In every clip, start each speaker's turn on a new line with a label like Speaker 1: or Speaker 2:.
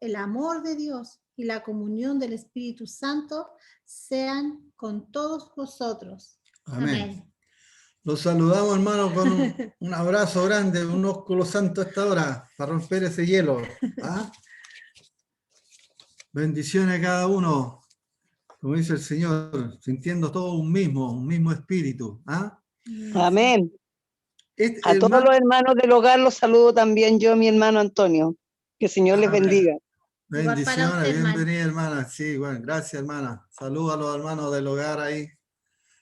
Speaker 1: el amor de Dios y la comunión del Espíritu Santo sean con todos vosotros.
Speaker 2: Amén.
Speaker 1: Amén.
Speaker 2: Los saludamos, hermanos, con un abrazo grande, un ósculo santo a esta hora, para romper ese hielo. ¿Ah? Bendiciones a cada uno, como dice el Señor, sintiendo todo un mismo espíritu. ¿Ah?
Speaker 3: Amén. A todos
Speaker 2: Hermano,
Speaker 3: los hermanos del hogar los saludo también yo, mi hermano Antonio. Que el Señor les bendiga.
Speaker 2: bendiciones, bienvenida, hermana. Sí, bueno, gracias, hermana. Saludos a los hermanos del hogar ahí.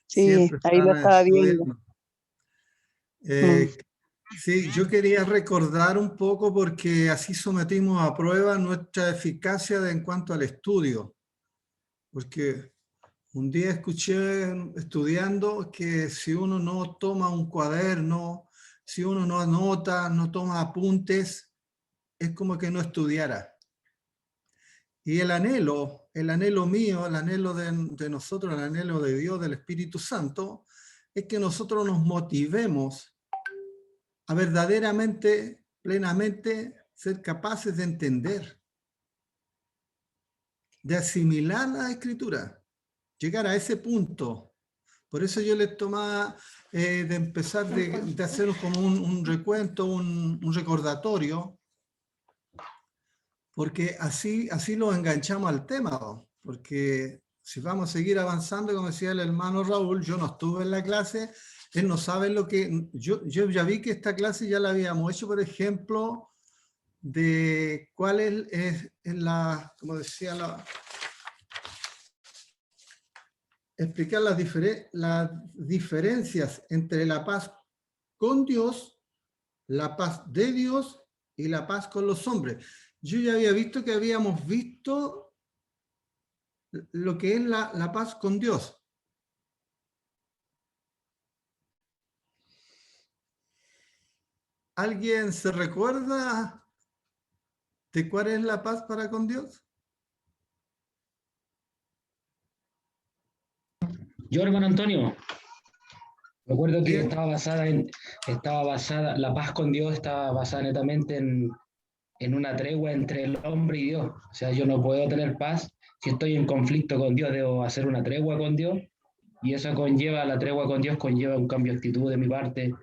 Speaker 3: Sí,
Speaker 2: siempre
Speaker 3: ahí lo estaba viendo.
Speaker 2: Sí, yo quería recordar un poco porque así sometimos a prueba nuestra eficacia en cuanto al estudio. Porque un día escuché estudiando que si uno no toma un cuaderno, si uno no anota, no toma apuntes, es como que no estudiara. Y el anhelo mío, el anhelo de nosotros, el anhelo de Dios, del Espíritu Santo, es que nosotros nos motivemos a verdaderamente, plenamente, ser capaces de entender, de asimilar la Escritura, llegar a ese punto. Por eso yo les tomaba de empezar de hacer como un recuento, un recordatorio, porque así lo enganchamos al tema, porque si vamos a seguir avanzando, como decía el hermano Raúl, yo no estuve en la clase, él no sabe lo que... Yo ya vi que esta clase ya la habíamos hecho, por ejemplo, de cuál es la, como decía, explicar las diferencias entre la paz con Dios, la paz de Dios y la paz con los hombres. Yo ya había visto que habíamos visto lo que es la paz con Dios. ¿Alguien se recuerda de cuál es la paz para con Dios?
Speaker 4: Yo, hermano Antonio, recuerdo que
Speaker 2: Bien.
Speaker 4: la paz con Dios estaba basada netamente en una tregua entre el hombre y Dios. O sea, yo no puedo tener paz si estoy en conflicto con Dios, debo hacer una tregua con Dios, y eso conlleva, la tregua con Dios conlleva un cambio de actitud de mi parte,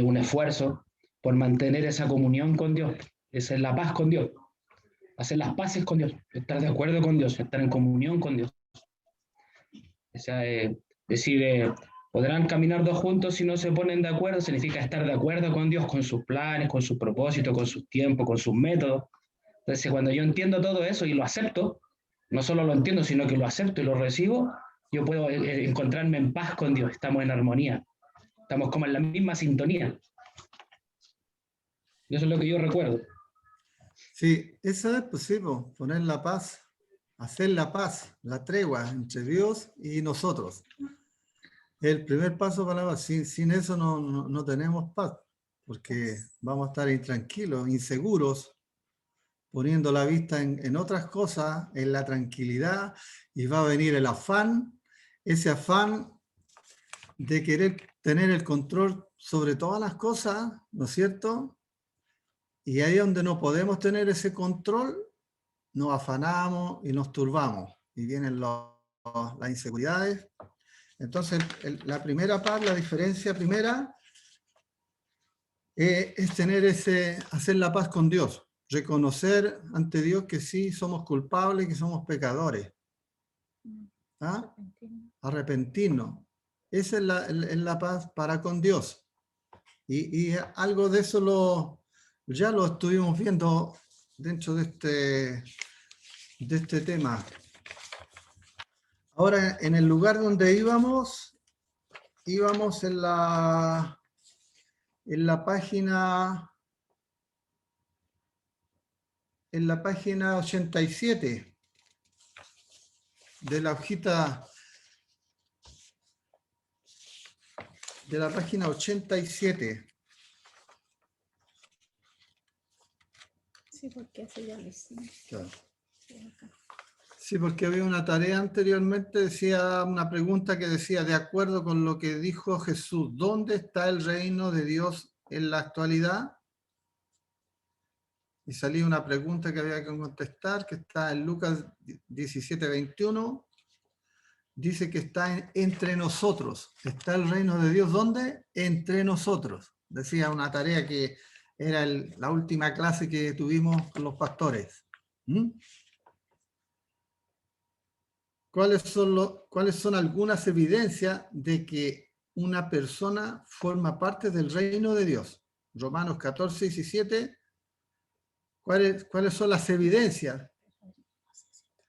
Speaker 4: un esfuerzo por mantener esa comunión con Dios. Esa es la paz con Dios, hacer las paces con Dios, estar de acuerdo con Dios, estar en comunión con Dios. O sea, decir, podrán caminar dos juntos si no se ponen de acuerdo, significa estar de acuerdo con Dios, con sus planes, con sus propósitos, con sus tiempos, con sus métodos. Entonces, cuando yo entiendo todo eso y lo acepto, no solo lo entiendo, sino que lo acepto y lo recibo, yo puedo encontrarme en paz con Dios, estamos en armonía, estamos como en la misma sintonía. Y eso es lo que yo recuerdo.
Speaker 2: Sí, esa es posible, poner la paz, hacer la paz, la tregua entre Dios y nosotros. El primer paso para la paz. Sin eso no tenemos paz, porque vamos a estar intranquilos, inseguros, poniendo la vista en otras cosas, en la tranquilidad, y va a venir el afán, ese afán de querer tener el control sobre todas las cosas, ¿no es cierto? Y ahí donde no podemos tener ese control, nos afanamos y nos turbamos, y vienen las inseguridades. Entonces, la primera paz, la diferencia primera, es hacer la paz con Dios, reconocer ante Dios que sí somos culpables, que somos pecadores. ¿Ah? Arrepentirnos. Esa es la paz para con Dios. Y algo de eso ya lo estuvimos viendo dentro de este tema. Ahora, en el lugar donde íbamos en la página 87 de la hojita, de la página 87.
Speaker 1: Sí, porque eso ya lo hicimos.
Speaker 2: Claro. Sí, porque había una tarea anteriormente, decía una pregunta que decía, de acuerdo con lo que dijo Jesús, ¿dónde está el reino de Dios en la actualidad? y salía una pregunta que había que contestar, que está en Lucas 17:21. Dice que está entre nosotros. ¿Está el reino de Dios dónde? Entre nosotros. Decía una tarea que era la última clase que tuvimos con los pastores. ¿Mm? ¿Cuáles son algunas evidencias de que una persona forma parte del reino de Dios? Romanos 14:17. ¿Cuáles son las evidencias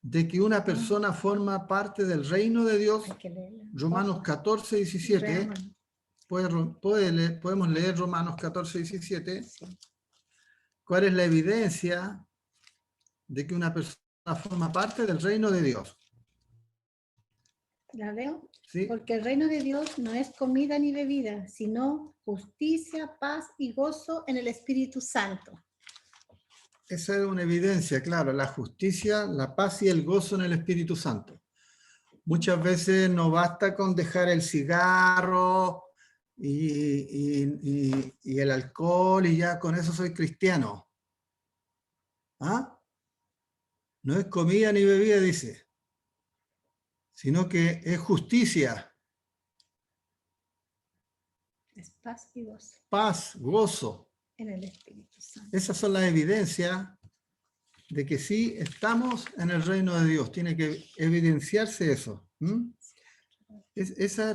Speaker 2: de que una persona forma parte del reino de Dios? Romanos 14:17. Podemos leer Romanos 14:17. ¿Cuál es la evidencia de que una persona forma parte del reino de Dios?
Speaker 1: ¿La leo?
Speaker 2: ¿Sí?
Speaker 1: Porque el reino de Dios no es comida ni bebida, sino justicia, paz y gozo en el Espíritu Santo.
Speaker 2: Esa es una evidencia, claro, la justicia, la paz y el gozo en el Espíritu Santo. Muchas veces no basta con dejar el cigarro y el alcohol y ya con eso soy cristiano. ¿Ah? No es comida ni bebida, dice, sino que es justicia,
Speaker 1: Es paz y gozo
Speaker 2: paz, gozo.
Speaker 1: en el Espíritu Santo.
Speaker 2: Esas son las evidencias de que sí estamos en el reino de Dios. Tiene que evidenciarse eso. ¿Mm? Esa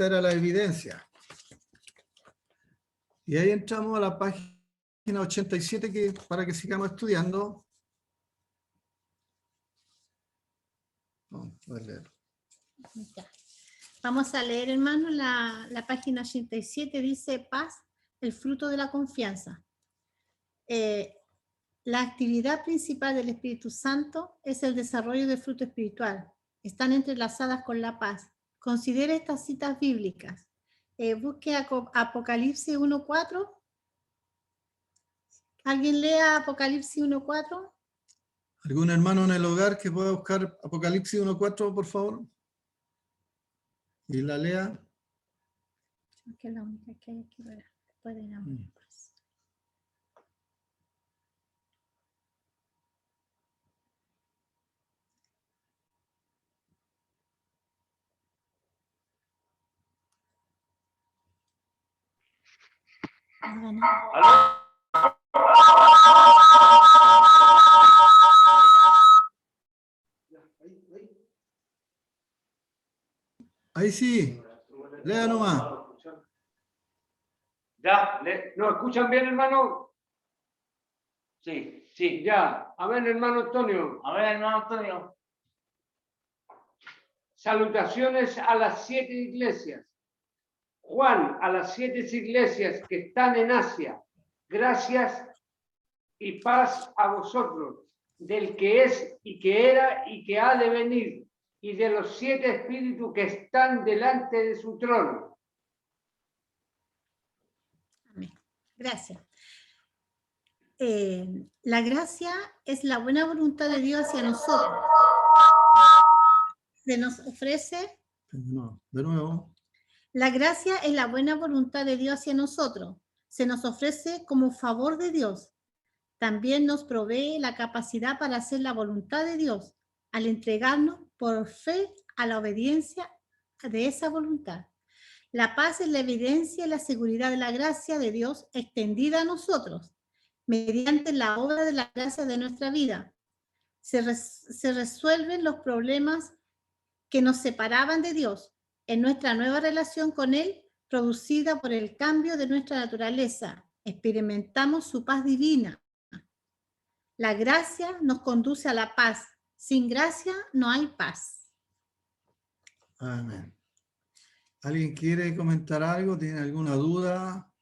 Speaker 2: era la evidencia. Y ahí entramos a la página 87 para que sigamos estudiando. Vamos a leer.
Speaker 1: Ya. Vamos a leer, hermano, la página 87, dice paz, el fruto de la confianza. La actividad principal del Espíritu Santo es el desarrollo del fruto espiritual. Están entrelazadas con la paz. Considere estas citas bíblicas. Busque Apocalipsis 1:4. ¿Alguien lea Apocalipsis 1:4?
Speaker 2: ¿Algún hermano en el hogar que pueda buscar Apocalipsis 1:4, por favor? Y la lea.
Speaker 1: Que es la única que hay aquí para después de la paz.
Speaker 2: Ahí sí, lea nomás.
Speaker 5: Ya, ¿nos escuchan bien, hermano?
Speaker 6: Sí, sí.
Speaker 5: Ya, amén, hermano Antonio.
Speaker 6: A ver, hermano Antonio.
Speaker 5: Salutaciones a las 7 iglesias. Juan, a las 7 iglesias que están en Asia. Gracias y paz a vosotros, del que es y que era y que ha de venir, y de los 7 espíritus que están delante de su trono.
Speaker 1: Amén. Gracias. La gracia es la buena voluntad de Dios hacia nosotros. Se nos ofrece.
Speaker 2: No, de nuevo.
Speaker 1: La gracia es la buena voluntad de Dios hacia nosotros. Se nos ofrece como favor de Dios. También nos provee la capacidad para hacer la voluntad de Dios al entregarnos por fe a la obediencia de esa voluntad. La paz es la evidencia y la seguridad de la gracia de Dios extendida a nosotros mediante la obra de la gracia de nuestra vida. Se resuelven los problemas que nos separaban de Dios en nuestra nueva relación con Él, producida por el cambio de nuestra naturaleza. Experimentamos su paz divina. La gracia nos conduce a la paz. Sin gracia no hay paz.
Speaker 2: Amén. ¿Alguien quiere comentar algo? ¿Tiene alguna duda?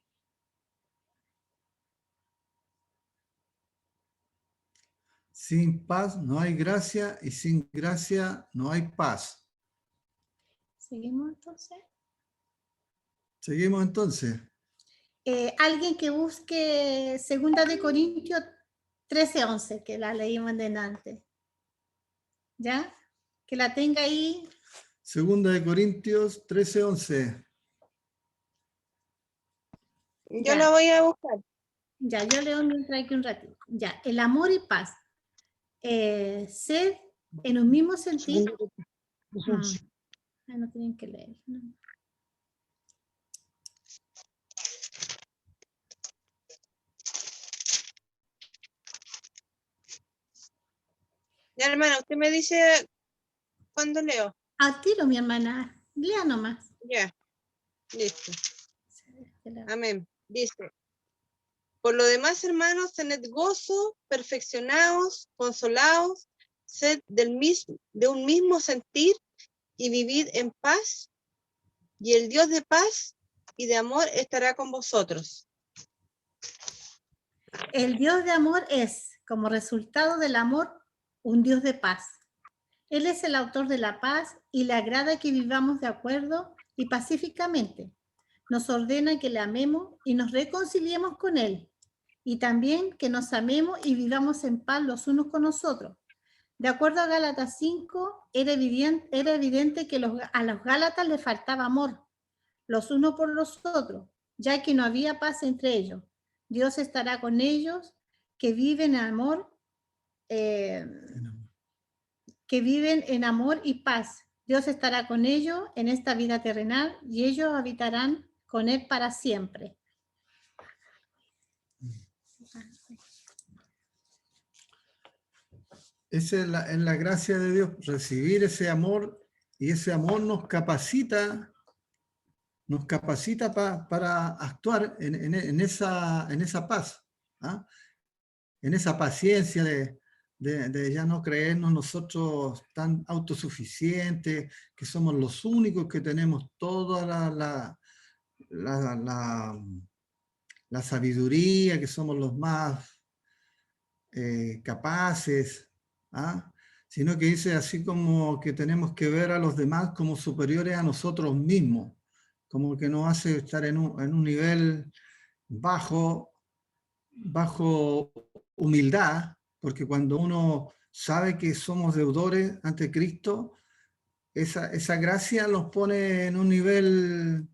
Speaker 2: Sin paz no hay gracia y sin gracia no hay paz.
Speaker 1: ¿Seguimos entonces?
Speaker 2: Seguimos entonces.
Speaker 1: Alguien que busque 2 Corintios 13:11, que la leímos delante. ¿Ya? Que la tenga ahí
Speaker 2: Segunda de Corintios 13:11.
Speaker 7: Yo
Speaker 1: Ya.
Speaker 7: lo voy a buscar.
Speaker 1: Ya, yo leo mientras aquí un ratito. Ya, el amor y paz. Sed en un mismo sentir. No tienen que leer. ¿No?
Speaker 7: Ya, hermana, usted me dice cuándo leo.
Speaker 1: Al tiro, mi hermana. Lea nomás.
Speaker 7: Ya, listo. Amén. Dice, por lo demás, hermanos, tened gozo, perfeccionaos, consolaos, sed de un mismo sentir y vivid en paz, y el Dios de paz y de amor estará con vosotros.
Speaker 1: El Dios de amor es, como resultado del amor, un Dios de paz. Él es el autor de la paz y le agrada que vivamos de acuerdo y pacíficamente. Nos ordena que le amemos y nos reconciliemos con Él. Y también que nos amemos y vivamos en paz los unos con los otros. De acuerdo a Gálatas 5, era evidente que a los Gálatas les faltaba amor, los unos por los otros, ya que no había paz entre ellos. Dios estará con ellos, que viven en amor, y paz. Dios estará con ellos en esta vida terrenal y ellos habitarán con Él para siempre.
Speaker 2: Esa es la gracia de Dios, recibir ese amor, y ese amor nos capacita para actuar en esa paz, ¿ah? En esa paciencia de ya no creernos nosotros tan autosuficientes, que somos los únicos que tenemos toda la sabiduría, que somos los más capaces, ¿ah? Sino que dice así como que tenemos que ver a los demás como superiores a nosotros mismos, como que nos hace estar en un nivel bajo humildad, porque cuando uno sabe que somos deudores ante Cristo, esa gracia los pone en un nivel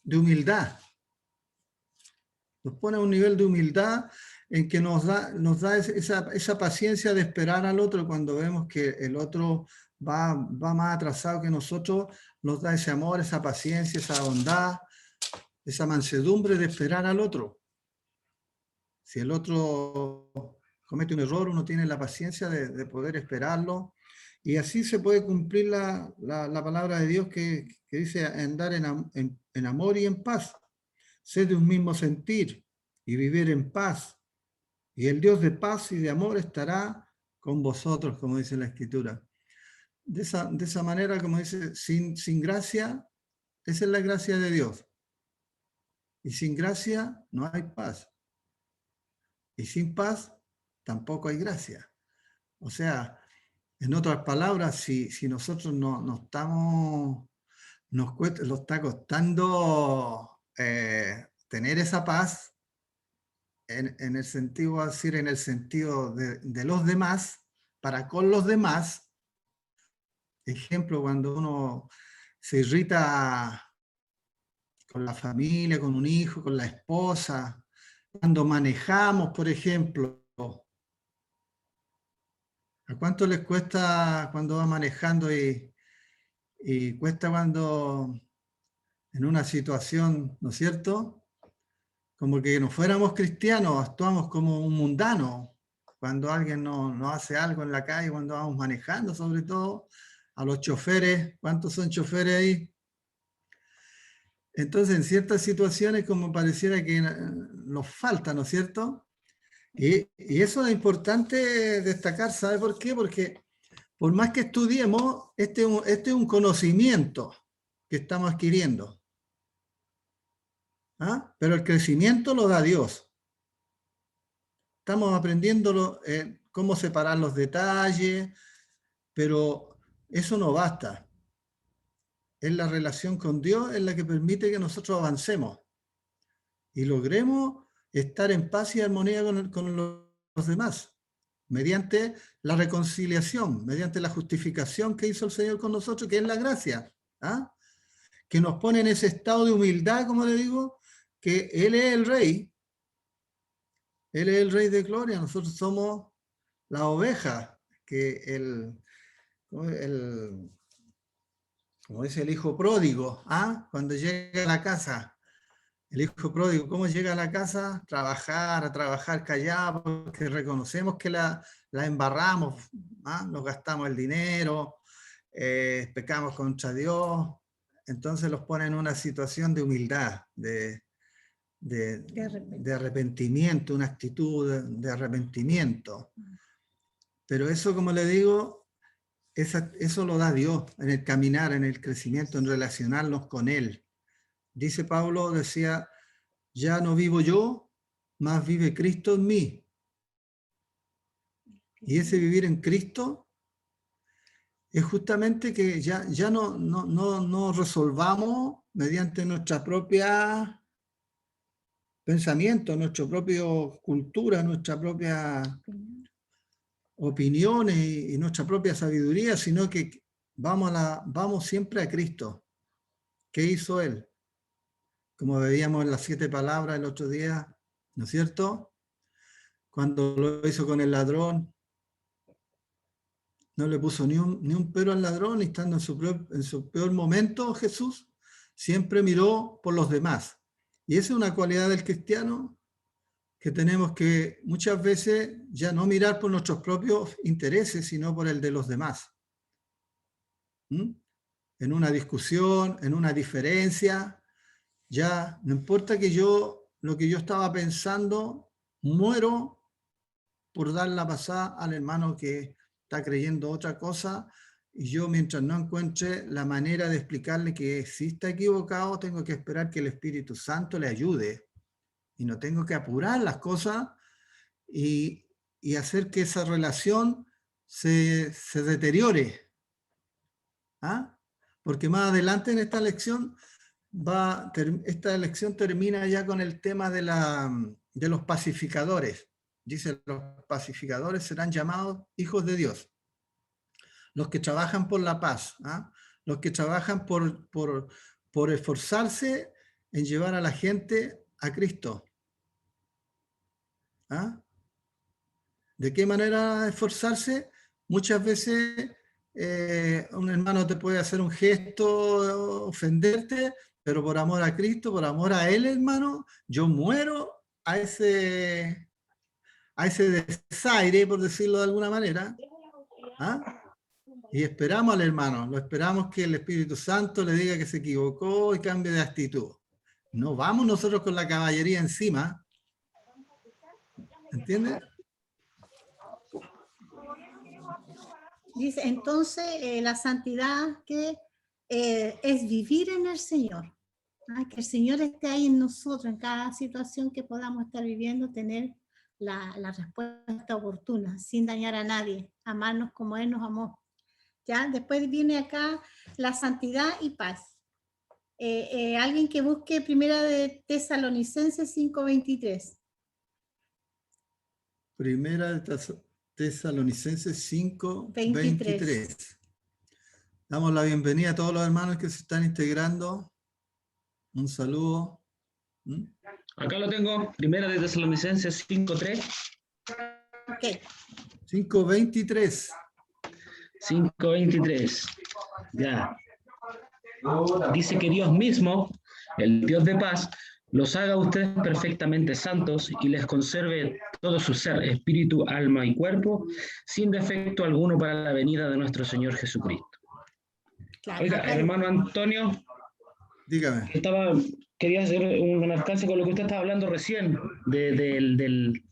Speaker 2: de humildad. Nos pone a un nivel de humildad en que nos da esa paciencia de esperar al otro cuando vemos que el otro va más atrasado que nosotros, nos da ese amor, esa paciencia, esa bondad, esa mansedumbre de esperar al otro. Si el otro comete un error, uno tiene la paciencia de poder esperarlo, y así se puede cumplir la palabra de Dios que dice andar en amor y en paz. Sed de un mismo sentir y vivir en paz. Y el Dios de paz y de amor estará con vosotros, como dice la Escritura. De esa manera, como dice, sin gracia, esa es la gracia de Dios. Y sin gracia no hay paz. Y sin paz tampoco hay gracia. O sea, en otras palabras, si nosotros no estamos, nos está costando tener esa paz, en el sentido, decir, en el sentido de los demás, para con los demás. Ejemplo, cuando uno se irrita con la familia, con un hijo, con la esposa, cuando manejamos, por ejemplo. ¿A cuánto les cuesta cuando va manejando y cuesta cuando en una situación, ¿no es cierto? Como que no fuéramos cristianos, actuamos como un mundano. Cuando alguien no hace algo en la calle, cuando vamos manejando, sobre todo, a los choferes, ¿cuántos son choferes ahí? Entonces, en ciertas situaciones, como pareciera que nos falta, ¿no es cierto? Y eso es importante destacar, ¿sabe por qué? Porque por más que estudiemos, este es un conocimiento que estamos adquiriendo. ¿Ah? Pero el crecimiento lo da Dios. Estamos aprendiendo cómo separar los detalles, pero eso no basta. Es la relación con Dios en la que permite que nosotros avancemos y logremos estar en paz y armonía con los demás. mediante la reconciliación, mediante la justificación que hizo el Señor con nosotros, que es la gracia, ¿ah? Que nos pone en ese estado de humildad, como le digo, que Él es el Rey, Él es el Rey de gloria, nosotros somos la oveja, que como dice el hijo pródigo, ¿ah? Cuando llega a la casa, el hijo pródigo, ¿cómo llega a la casa? A trabajar callado, porque reconocemos que la embarramos, ¿ah? Nos gastamos el dinero, pecamos contra Dios, entonces los pone en una situación de humildad, de arrepentimiento, una actitud de arrepentimiento. Pero eso, como le digo, eso lo da Dios en el caminar, en el crecimiento, en relacionarnos con Él. Dice Pablo, decía, ya no vivo yo, más vive Cristo en mí. Y ese vivir en Cristo es justamente que ya no resolvamos mediante nuestra propia pensamiento, nuestra propia cultura, nuestra propia opiniones y nuestra propia sabiduría, sino que vamos siempre a Cristo. ¿Qué hizo Él? Como veíamos en las 7 palabras el otro día, ¿no es cierto? Cuando lo hizo con el ladrón, no le puso ni un pero al ladrón, y estando en su peor momento, Jesús siempre miró por los demás. Y esa es una cualidad del cristiano, que tenemos que muchas veces ya no mirar por nuestros propios intereses, sino por el de los demás. En una discusión, en una diferencia, ya no importa que lo que yo estaba pensando, muero por dar la pasada al hermano que está creyendo otra cosa, y yo, mientras no encuentre la manera de explicarle que si está equivocado, tengo que esperar que el Espíritu Santo le ayude, y no tengo que apurar las cosas y hacer que esa relación se deteriore. ¿Ah? Porque más adelante en esta lección, esta lección termina ya con el tema de los pacificadores. Dice, los pacificadores serán llamados hijos de Dios. Los que trabajan por la paz, ¿ah? Los que trabajan por esforzarse en llevar a la gente a Cristo. ¿Ah? ¿De qué manera esforzarse? Muchas veces un hermano te puede hacer un gesto, ofenderte, pero por amor a Cristo, por amor a Él, hermano, yo muero a ese desaire, por decirlo de alguna manera. ¿Ah? Y esperamos al hermano, lo esperamos que el Espíritu Santo le diga que se equivocó y cambie de actitud. No vamos nosotros con la caballería encima. ¿Entiendes?
Speaker 1: Dice, entonces, la santidad que es vivir en el Señor. Que el Señor esté ahí en nosotros, en cada situación que podamos estar viviendo, tener la respuesta oportuna, sin dañar a nadie, amarnos como Él nos amó. ¿Ya? Después viene acá la santidad y paz. Alguien que busque Primera de Tesalonicenses 5:23.
Speaker 2: Primera de Tesalonicenses 5:23. Damos la bienvenida a todos los hermanos que se están integrando. Un saludo.
Speaker 4: Acá lo tengo, Primera de Tesalonicenses 5:3.
Speaker 1: Ok.
Speaker 2: 5:23.
Speaker 4: 5:23. Ya. Dice que Dios mismo, el Dios de paz, los haga a ustedes perfectamente santos y les conserve todo su ser, espíritu, alma y cuerpo, sin defecto alguno para la venida de nuestro Señor Jesucristo.
Speaker 1: Claro,
Speaker 4: Oiga, hermano Antonio,
Speaker 2: dígame.
Speaker 4: Quería hacer un alcance con lo que usted estaba hablando recién, de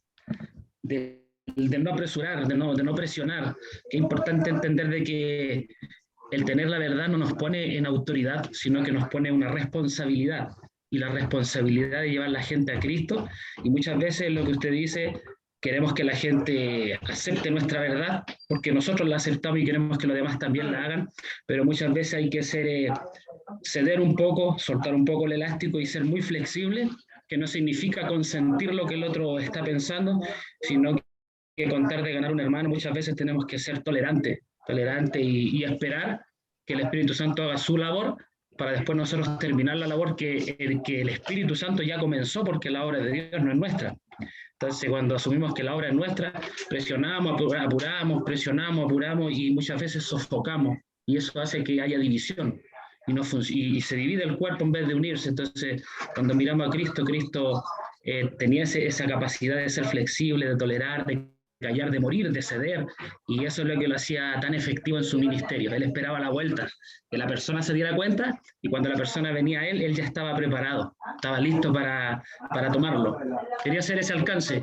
Speaker 4: no apresurar, de no presionar. Es importante entender de que el tener la verdad no nos pone en autoridad, sino que nos pone una responsabilidad, y la responsabilidad de llevar a la gente a Cristo. Y muchas veces lo que usted dice, queremos que la gente acepte nuestra verdad, porque nosotros la aceptamos y queremos que los demás también la hagan, pero muchas veces hay que ceder un poco, soltar un poco el elástico y ser muy flexible, que no significa consentir lo que el otro está pensando, sino que con tal de ganar un hermano, muchas veces tenemos que ser tolerantes y esperar que el Espíritu Santo haga su labor para después nosotros terminar la labor que el Espíritu Santo ya comenzó, porque la obra de Dios no es nuestra. Entonces, cuando asumimos que la obra es nuestra, presionamos, apuramos, presionamos, apuramos y muchas veces sofocamos. Y eso hace que haya división y se divide el cuerpo en vez de unirse. Entonces, cuando miramos a Cristo, Cristo tenía esa capacidad de ser flexible, de tolerar, de callar, de morir, de ceder, y eso es lo que lo hacía tan efectivo en su ministerio. Él esperaba la vuelta, que la persona se diera cuenta, y cuando la persona venía a él, él ya estaba preparado, estaba listo para tomarlo. Quería hacer ese alcance.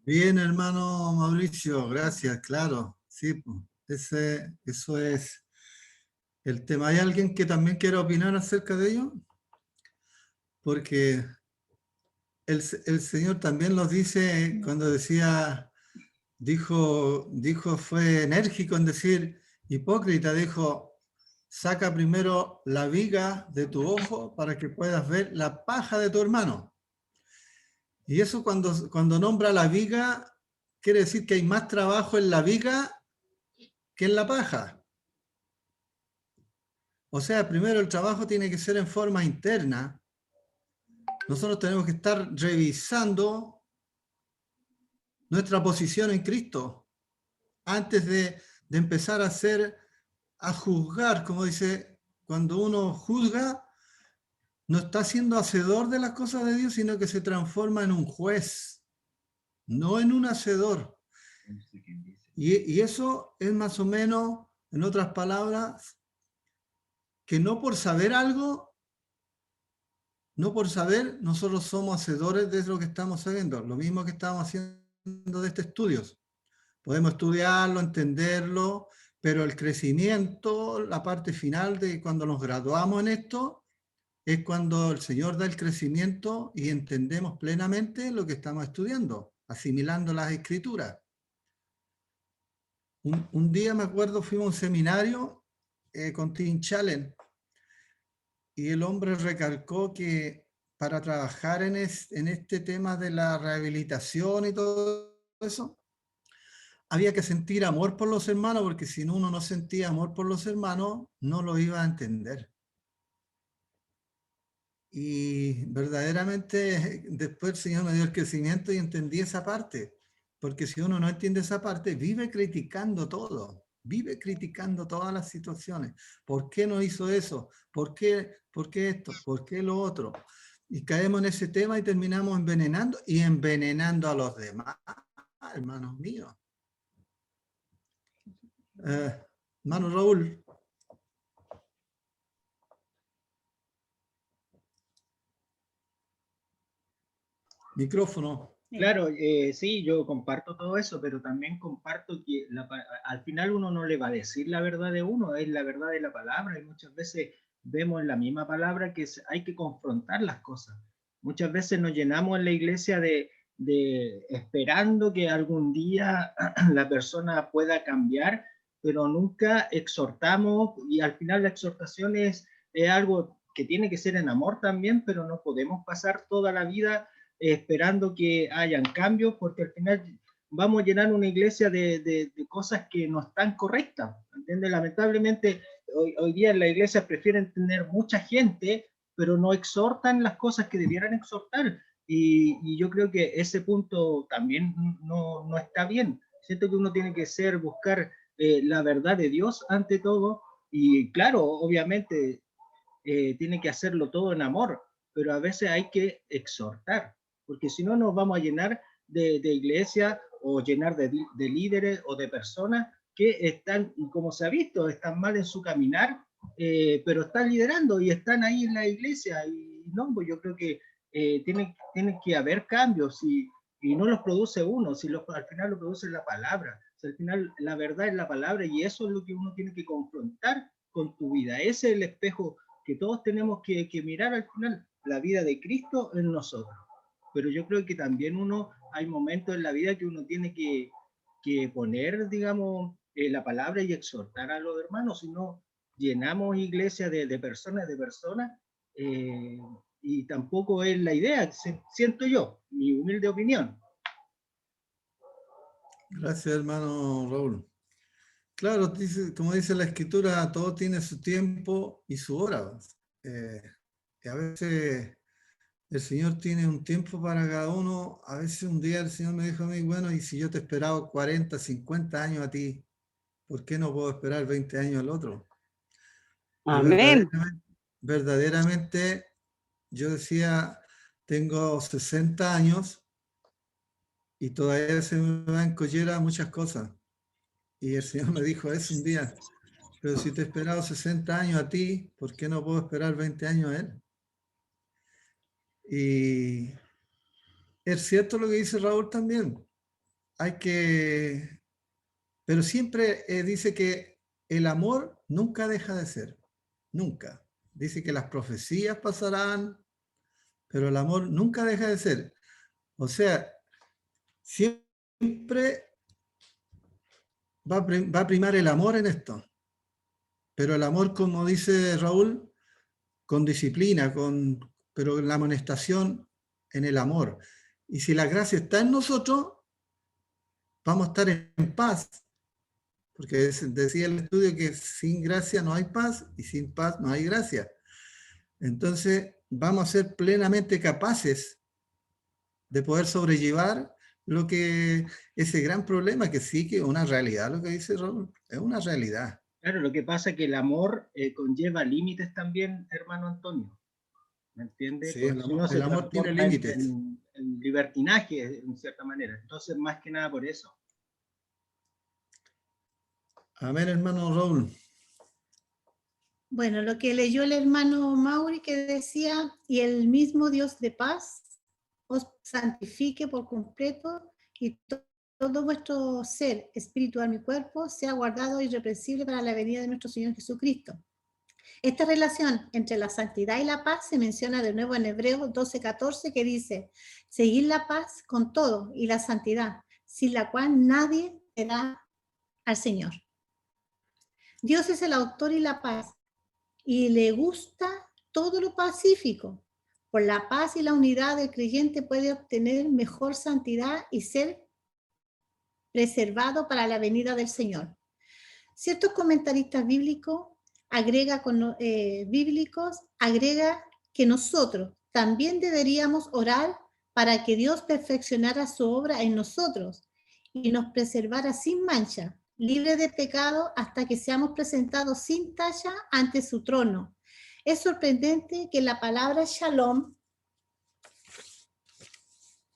Speaker 2: Bien, hermano Mauricio, gracias, claro. Sí, eso es el tema. ¿Hay alguien que también quiera opinar acerca de ello? Porque el Señor también nos dice, cuando fue enérgico en decir, hipócrita, dijo, saca primero la viga de tu ojo para que puedas ver la paja de tu hermano. Y eso cuando nombra la viga, quiere decir que hay más trabajo en la viga que en la paja. O sea, primero el trabajo tiene que ser en forma interna. Nosotros tenemos que estar revisando nuestra posición en Cristo antes de empezar a juzgar, como dice, cuando uno juzga, no está siendo hacedor de las cosas de Dios, sino que se transforma en un juez, no en un hacedor. Y eso es más o menos, en otras palabras, que no por saber algo, nosotros somos hacedores de lo que estamos sabiendo. Lo mismo que estamos haciendo de este estudio. Podemos estudiarlo, entenderlo, pero el crecimiento, la parte final de cuando nos graduamos en esto, es cuando el Señor da el crecimiento y entendemos plenamente lo que estamos estudiando, asimilando las escrituras. Un día me acuerdo, fuimos a un seminario con Tim Challen, y el hombre recalcó que para trabajar en este tema de la rehabilitación y todo eso, había que sentir amor por los hermanos, porque si uno no sentía amor por los hermanos, no lo iba a entender. Y verdaderamente después el Señor me dio el crecimiento y entendí esa parte, porque si uno no entiende esa parte, vive criticando todo, vive criticando todas las situaciones. ¿Por qué no hizo eso? ¿Por qué esto? ¿Por qué lo otro? Y caemos en ese tema y terminamos envenenando a los demás, hermanos míos. Hermano Raúl. Micrófono.
Speaker 8: Claro, sí, yo comparto todo eso, pero también comparto que al final uno no le va a decir la verdad de uno, es la verdad de la palabra, y muchas veces vemos en la misma palabra que hay que confrontar las cosas. Muchas veces nos llenamos en la iglesia de esperando que algún día la persona pueda cambiar, pero nunca exhortamos, y al final la exhortación es algo que tiene que ser en amor también, pero no podemos pasar toda la vida esperando que hayan cambios, porque al final vamos a llenar una iglesia de cosas que no están correctas, ¿entiendes? Lamentablemente hoy día en la iglesia prefieren tener mucha gente, pero no exhortan las cosas que debieran exhortar, y yo creo que ese punto también no está bien. Siento que uno tiene que buscar la verdad de Dios ante todo, y claro, obviamente tiene que hacerlo todo en amor, pero a veces hay que exhortar, porque si no nos vamos a llenar de iglesias o llenar de líderes o de personas que están, como se ha visto, están mal en su caminar, pero están liderando y están ahí en la iglesia, y no, pues yo creo que tiene que haber cambios, y no los produce uno, al final lo produce la palabra. O sea, al final la verdad es la palabra, y eso es lo que uno tiene que confrontar con tu vida. Ese es el espejo que todos tenemos que mirar al final, la vida de Cristo en nosotros. Pero yo creo que también hay momentos en la vida que uno tiene que poner, digamos, la palabra y exhortar a los hermanos, si no llenamos iglesias de personas, y tampoco es la idea, siento yo, mi humilde opinión.
Speaker 2: Gracias, hermano Raúl. Claro, como dice la Escritura, todo tiene su tiempo y su hora. Y a veces el Señor tiene un tiempo para cada uno. A veces un día el Señor me dijo a mí, bueno, y si yo te he esperado 40, 50 años a ti, ¿por qué no puedo esperar 20 años al otro? Y
Speaker 3: Amén.
Speaker 2: verdaderamente yo decía, tengo 60 años y todavía se me va en collera muchas cosas. Y el Señor me dijo eso un día, pero si te he esperado 60 años a ti, ¿por qué no puedo esperar 20 años a Él? Y es cierto lo que dice Raúl también. Pero siempre dice que el amor nunca deja de ser, nunca. Dice que las profecías pasarán, pero el amor nunca deja de ser. O sea, siempre va a primar el amor en esto. Pero el amor, como dice Raúl, con disciplina, pero la amonestación en el amor. Y si la gracia está en nosotros, vamos a estar en paz. Porque decía el estudio que sin gracia no hay paz y sin paz no hay gracia. Entonces, vamos a ser plenamente capaces de poder sobrellevar ese gran problema que sí que es una realidad, lo que dice Raúl, es una realidad.
Speaker 8: Claro, lo que pasa es que el amor conlleva límites también, hermano Antonio. ¿Me entiendes?
Speaker 2: Sí,
Speaker 8: Porque si no
Speaker 2: el amor tiene límites.
Speaker 8: en libertinaje, en cierta manera. Entonces, más que nada por eso.
Speaker 2: Amén, hermano Raúl.
Speaker 1: Bueno, lo que leyó el hermano Mauri que decía, y el mismo Dios de paz os santifique por completo y todo vuestro ser, espíritu, alma y cuerpo sea guardado irreprensible para la venida de nuestro Señor Jesucristo. Esta relación entre la santidad y la paz se menciona de nuevo en Hebreos 12:14 que dice, seguid la paz con todo y la santidad, sin la cual nadie verá al Señor. Dios es el autor y la paz y le gusta todo lo pacífico. Por la paz y la unidad del creyente puede obtener mejor santidad y ser preservado para la venida del Señor. Ciertos comentaristas bíblicos agrega que nosotros también deberíamos orar para que Dios perfeccionara su obra en nosotros y nos preservara sin mancha, libre de pecado, hasta que seamos presentados sin talla ante su trono. Es sorprendente que la palabra shalom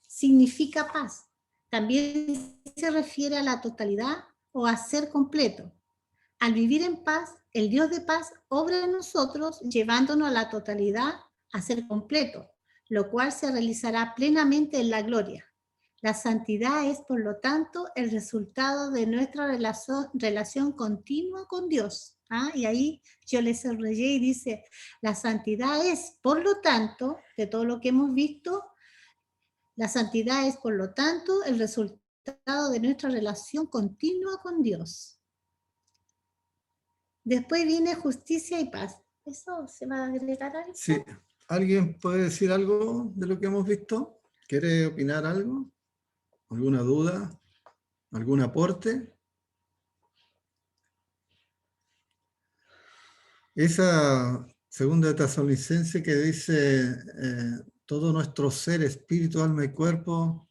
Speaker 1: significa paz. También se refiere a la totalidad o a ser completo. Al vivir en paz, el Dios de paz obra en nosotros, llevándonos a la totalidad, a ser completo, lo cual se realizará plenamente en la gloria. La santidad es, por lo tanto, el resultado de nuestra relación continua con Dios. Y ahí yo le subrayé y dice, la santidad es, por lo tanto, de todo lo que hemos visto, la santidad es, por lo tanto, el resultado de nuestra relación continua con Dios. Después viene justicia y paz. ¿Eso se va a agregar algo?
Speaker 2: Sí. ¿Alguien puede decir algo de lo que hemos visto? ¿Quiere opinar algo? ¿Alguna duda? ¿Algún aporte? Esa segunda de Tesalonicenses que dice todo nuestro ser, espíritu, alma y cuerpo,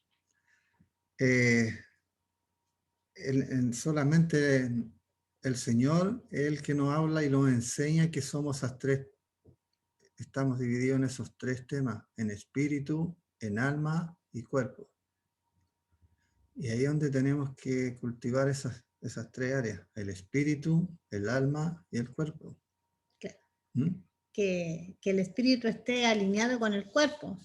Speaker 2: solamente el Señor es el que nos habla y nos enseña que somos estamos divididos en esos tres temas, en espíritu, en alma y cuerpo. Y ahí es donde tenemos que cultivar esas tres áreas, el espíritu, el alma y el cuerpo.
Speaker 1: Claro. Que el espíritu esté alineado con el cuerpo.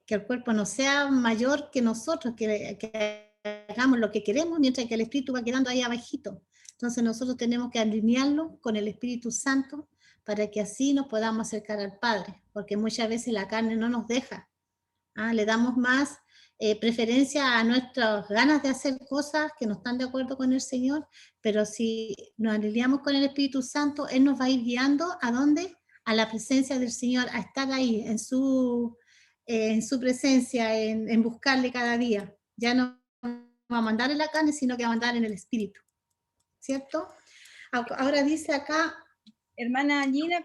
Speaker 1: Que el cuerpo no sea mayor que nosotros, que hagamos lo que queremos, mientras que el espíritu va quedando ahí abajito. Entonces nosotros tenemos que alinearlo con el Espíritu Santo para que así nos podamos acercar al Padre, porque muchas veces la carne no nos deja. Le damos más preferencia a nuestras ganas de hacer cosas que no están de acuerdo con el Señor, pero si nos alineamos con el Espíritu Santo, Él nos va a ir guiando ¿a dónde? A la presencia del Señor, a estar ahí en su presencia, en buscarle cada día. Ya no va a mandar en la carne, sino que va a mandar en el espíritu. ¿Cierto? Ahora dice acá...
Speaker 9: Hermana Gina,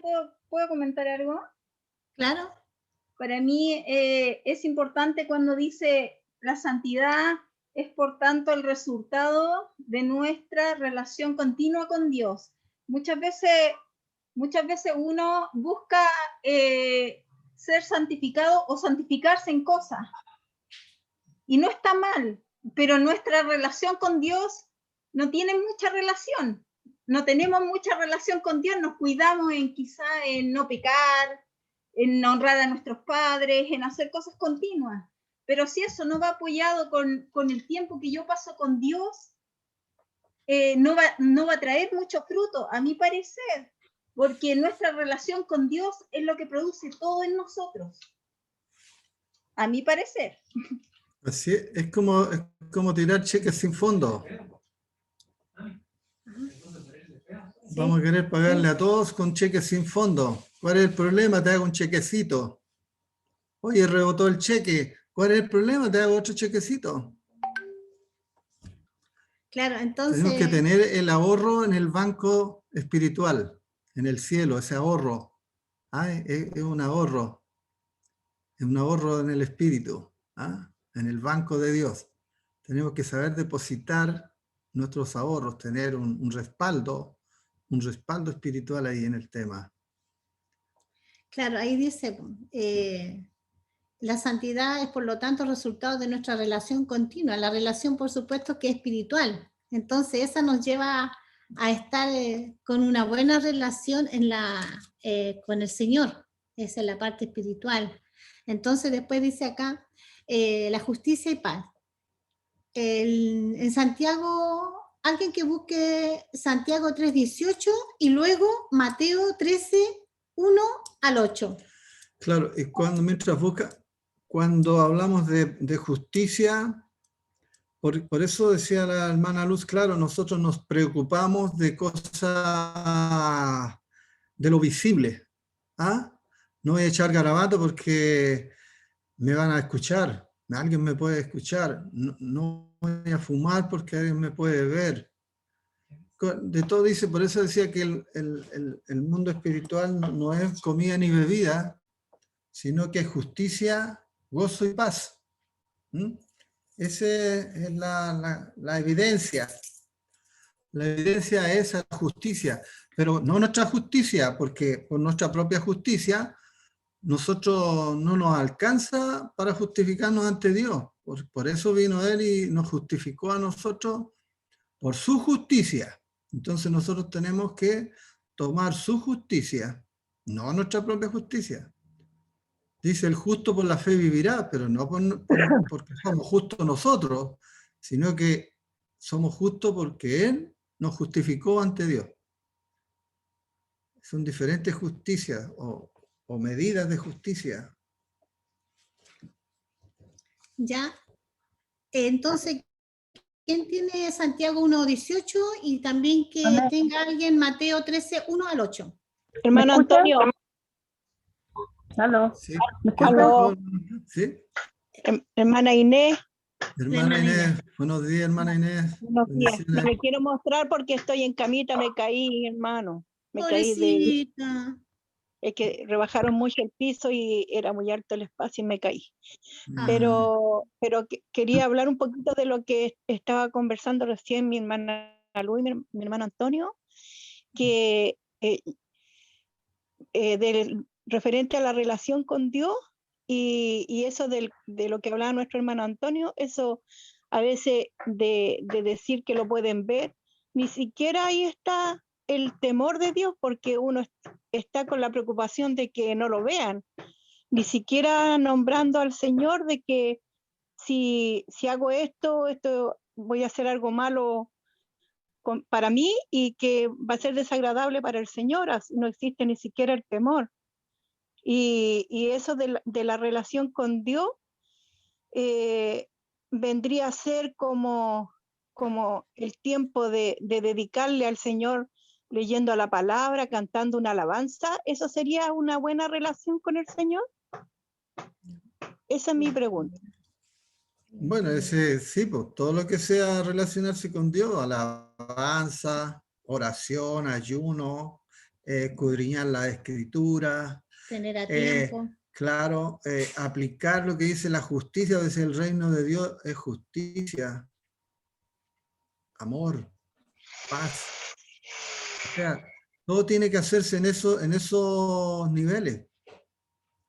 Speaker 9: ¿puedo comentar algo?
Speaker 1: Claro.
Speaker 9: Para mí es importante cuando dice la santidad es por tanto el resultado de nuestra relación continua con Dios. Muchas veces uno busca ser santificado o santificarse en cosas. Y no está mal, pero nuestra relación con Dios no tiene mucha relación. No tenemos mucha relación con Dios, nos cuidamos quizá en no pecar, en honrar a nuestros padres, en hacer cosas continuas. Pero si eso no va apoyado con el tiempo que yo paso con Dios, no va a traer mucho fruto, a mi parecer, porque nuestra relación con Dios es lo que produce todo en nosotros. A mi parecer.
Speaker 2: Así es como tirar cheques sin fondo. Vamos a querer pagarle a todos con cheques sin fondo. ¿Cuál es el problema? Te hago un chequecito. Oye, rebotó el cheque. ¿Cuál es el problema? Te hago otro chequecito.
Speaker 1: Claro, entonces...
Speaker 2: Tenemos que tener el ahorro en el banco espiritual, en el cielo, ese ahorro. Es un ahorro. Es un ahorro en el espíritu, en el banco de Dios. Tenemos que saber depositar nuestros ahorros, tener un respaldo espiritual ahí en el tema.
Speaker 1: Claro, ahí dice, la santidad es por lo tanto resultado de nuestra relación continua, la relación por supuesto que es espiritual, entonces esa nos lleva a estar con una buena relación con el Señor, esa es la parte espiritual. Entonces después dice acá, la justicia y paz. En Santiago, alguien que busque Santiago 3:18 y luego Mateo 13:1 al 8.
Speaker 2: Claro, y cuando hablamos de justicia, por eso decía la hermana Luz, claro, nosotros nos preocupamos de cosas de lo visible. No voy a echar garabato porque me van a escuchar, alguien me puede escuchar, no voy a fumar porque alguien me puede ver. De todo dice, por eso decía que el mundo espiritual no es comida ni bebida, sino que es justicia, gozo y paz. Esa es la evidencia. La evidencia es la justicia, pero no nuestra justicia, porque por nuestra propia justicia nosotros no nos alcanza para justificarnos ante Dios. Por eso vino Él y nos justificó a nosotros por su justicia. Entonces nosotros tenemos que tomar su justicia, no nuestra propia justicia. Dice, el justo por la fe vivirá, pero no porque somos justos nosotros, sino que somos justos porque Él nos justificó ante Dios. Son diferentes justicias o medidas de justicia.
Speaker 1: Ya. Entonces, ¿quién tiene Santiago 1:18 y también que tenga alguien Mateo 13:1 al 8?
Speaker 3: Hermano Antonio.
Speaker 10: ¿Aló?
Speaker 2: ¿Sí?
Speaker 3: ¿Aló?
Speaker 2: ¿Sí?
Speaker 3: Hermana Inés.
Speaker 2: Hermana Inés, buenos días, hermana Inés.
Speaker 3: Buenos días. No me quiero mostrar porque estoy en camita, me caí, hermano. Me
Speaker 1: Pobrecita.
Speaker 3: caí es que rebajaron mucho el piso y era muy alto el espacio y me caí. Pero quería hablar un poquito de lo que estaba conversando recién mi hermana Lu y mi hermano Antonio, que referente a la relación con Dios y eso de lo que hablaba nuestro hermano Antonio, eso a veces de decir que lo pueden ver, ni siquiera ahí está el temor de Dios, porque uno está con la preocupación de que no lo vean, ni siquiera nombrando al Señor de que si hago esto voy a hacer algo malo para mí y que va a ser desagradable para el Señor, así no existe ni siquiera el temor. Y eso de la relación con Dios vendría a ser como el tiempo de dedicarle al Señor leyendo la palabra, cantando una alabanza. ¿Eso sería una buena relación con el Señor? Esa es mi pregunta.
Speaker 2: Bueno, ese sí, pues todo lo que sea relacionarse con Dios, alabanza, oración, ayuno, escudriñar la escritura,
Speaker 1: Tener a tiempo.
Speaker 2: claro, aplicar lo que dice la justicia, dice el reino de Dios es justicia, amor, paz. O sea, todo tiene que hacerse en esos niveles,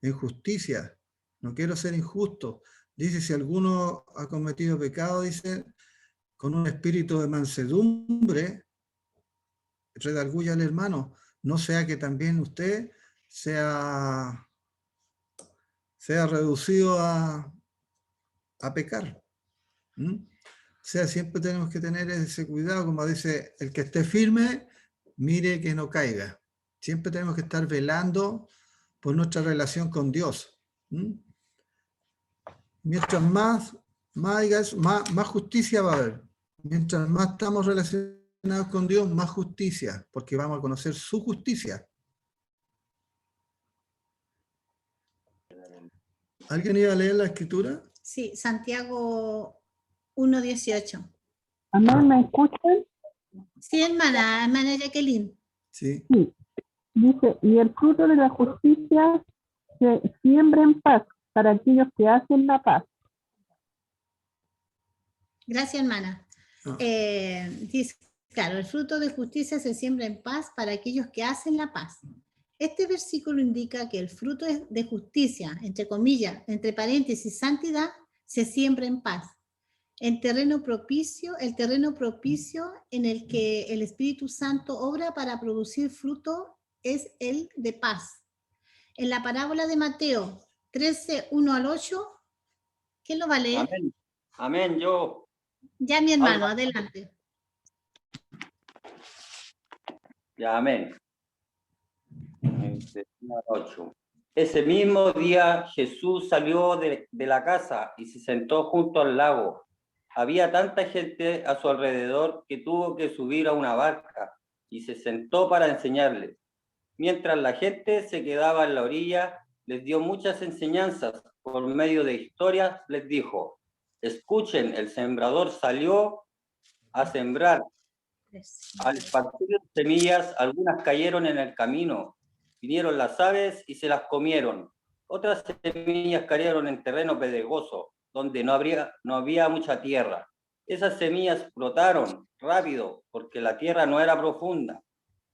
Speaker 2: en justicia. No quiero ser injusto. Dice, si alguno ha cometido pecado, dice, con un espíritu de mansedumbre, redarguya al hermano, no sea que también usted sea reducido a pecar. ¿Mm? O sea, siempre tenemos que tener ese cuidado, como dice, el que esté firme, mire que no caiga. Siempre tenemos que estar velando por nuestra relación con Dios. ¿Mm? Mientras más justicia va a haber. Mientras más estamos relacionados con Dios, más justicia, porque vamos a conocer su justicia. ¿Alguien iba a leer la escritura?
Speaker 1: Sí, Santiago 1:18.
Speaker 10: Amén, ¿me escuchan?
Speaker 1: Sí, hermana Jacqueline.
Speaker 2: Sí.
Speaker 10: Sí. Dice, y el fruto de la justicia se siembra en paz para aquellos que hacen la paz.
Speaker 1: Gracias, hermana.
Speaker 2: Ah.
Speaker 1: Dice, claro, el fruto de justicia se siembra en paz para aquellos que hacen la paz. Este versículo indica que el fruto de justicia, entre comillas, entre paréntesis, santidad, se siembra en paz. El terreno propicio en el que el Espíritu Santo obra para producir fruto es el de paz. En la parábola de Mateo 13, 1 al 8, ¿quién lo va a leer?
Speaker 6: Amén. Amén, yo.
Speaker 1: Ya, mi hermano, adelante.
Speaker 6: Ya, amén. 8. Ese mismo día Jesús salió de la casa y se sentó junto al lago. Había tanta gente a su alrededor que tuvo que subir a una barca y se sentó para enseñarles. Mientras la gente se quedaba en la orilla, les dio muchas enseñanzas. Por medio de historias les dijo, escuchen, el sembrador salió a sembrar. Al partir las semillas, algunas cayeron en el camino. Vinieron las aves y se las comieron. Otras semillas cayeron en terreno pedregoso, donde no había mucha tierra. Esas semillas brotaron rápido, porque la tierra no era profunda.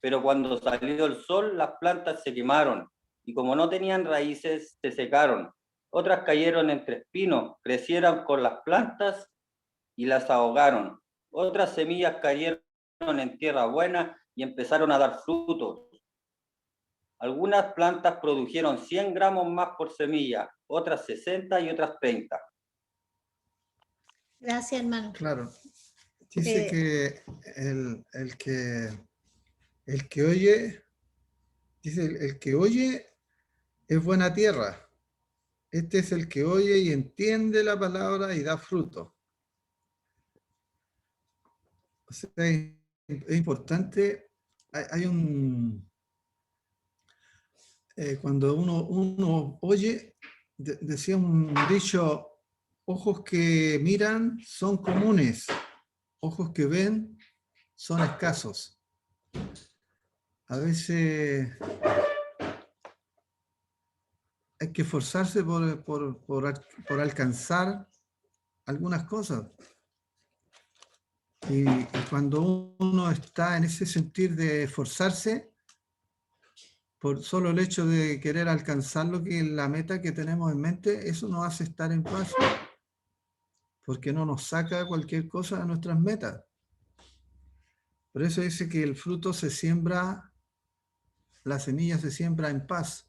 Speaker 6: Pero cuando salió el sol, las plantas se quemaron, y como no tenían raíces, se secaron. Otras cayeron entre espinos, crecieron con las plantas y las ahogaron. Otras semillas cayeron en tierra buena y empezaron a dar frutos. Algunas plantas produjeron 100 gramos más por semilla, otras 60 y otras 30.
Speaker 1: Gracias, hermano.
Speaker 2: Claro. Dice que el que oye, dice el que oye es buena tierra. Este es el que oye y entiende la palabra y da fruto. O sea, es importante, hay un... cuando uno oye, decía un dicho, ojos que miran son comunes, ojos que ven son escasos. A veces hay que esforzarse por alcanzar algunas cosas. Y cuando uno está en ese sentir de esforzarse, por solo el hecho de querer alcanzar lo que es la meta que tenemos en mente, eso nos hace estar en paz, porque no nos saca cualquier cosa de nuestras metas. Por eso dice que el fruto se siembra, la semilla se siembra en paz.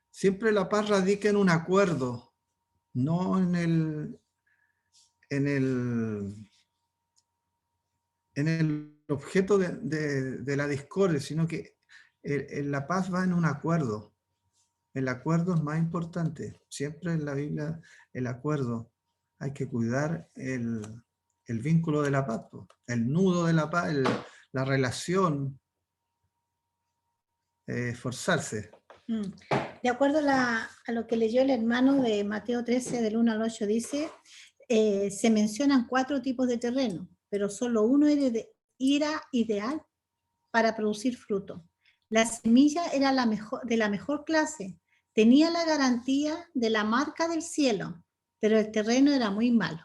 Speaker 2: Siempre la paz radica en un acuerdo, no en el objeto de la discordia, sino que la paz va en un acuerdo. El acuerdo es más importante. Siempre en la Biblia el acuerdo. Hay que cuidar el vínculo de la paz, el nudo de la paz, la relación, esforzarse.
Speaker 1: De acuerdo a lo que leyó el hermano de Mateo 13, del 1 al 8, dice, se mencionan 4 tipos de terreno, pero solo uno era ideal para producir fruto. La semilla era de la mejor clase, tenía la garantía de la marca del cielo, pero el terreno era muy malo.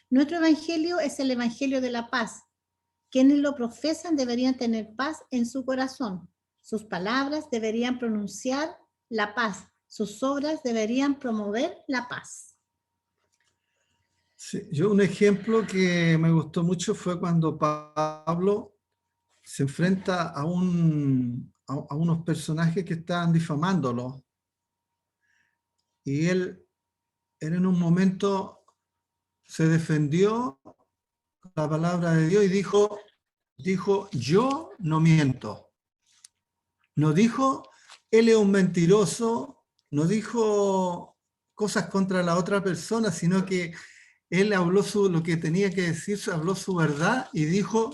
Speaker 1: Nuestro evangelio es el evangelio de la paz. Quienes lo profesan deberían tener paz en su corazón. Sus palabras deberían pronunciar la paz. Sus obras deberían promover la paz.
Speaker 2: Sí, yo un ejemplo que me gustó mucho fue cuando Pablo se enfrenta a unos personajes que estaban difamándolo. Y él en un momento se defendió con la palabra de Dios y dijo, yo no miento. No dijo, él es un mentiroso, no dijo cosas contra la otra persona, sino que él habló lo que tenía que decir, habló su verdad y dijo,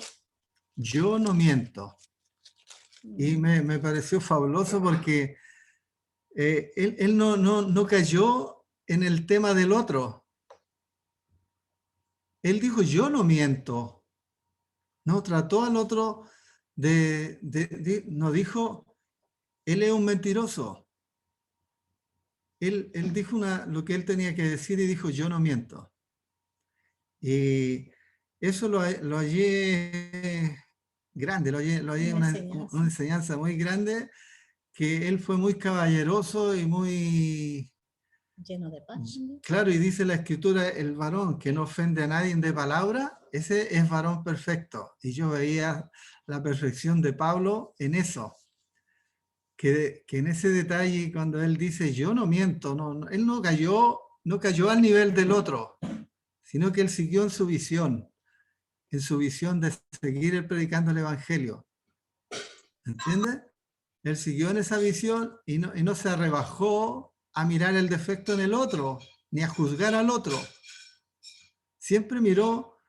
Speaker 2: yo no miento. Y me pareció fabuloso porque él no cayó en el tema del otro. Él dijo, yo no miento. No trató al otro no dijo, él es un mentiroso. Él dijo lo que él tenía que decir y dijo, yo no miento. Y eso lo hallé grande, lo hallé una enseñanza muy grande, que él fue muy caballeroso y muy...
Speaker 1: Lleno de paz.
Speaker 2: Claro, y dice la escritura, el varón que no ofende a nadie de palabra, ese es varón perfecto. Y yo veía la perfección de Pablo en eso, que en ese detalle cuando él dice, yo no miento, él no cayó al nivel del otro, sino que él siguió en su visión de seguir predicando el evangelio. ¿Entiendes? Él siguió en esa visión y no se rebajó a mirar el defecto en el otro, ni a juzgar al otro. Siempre miró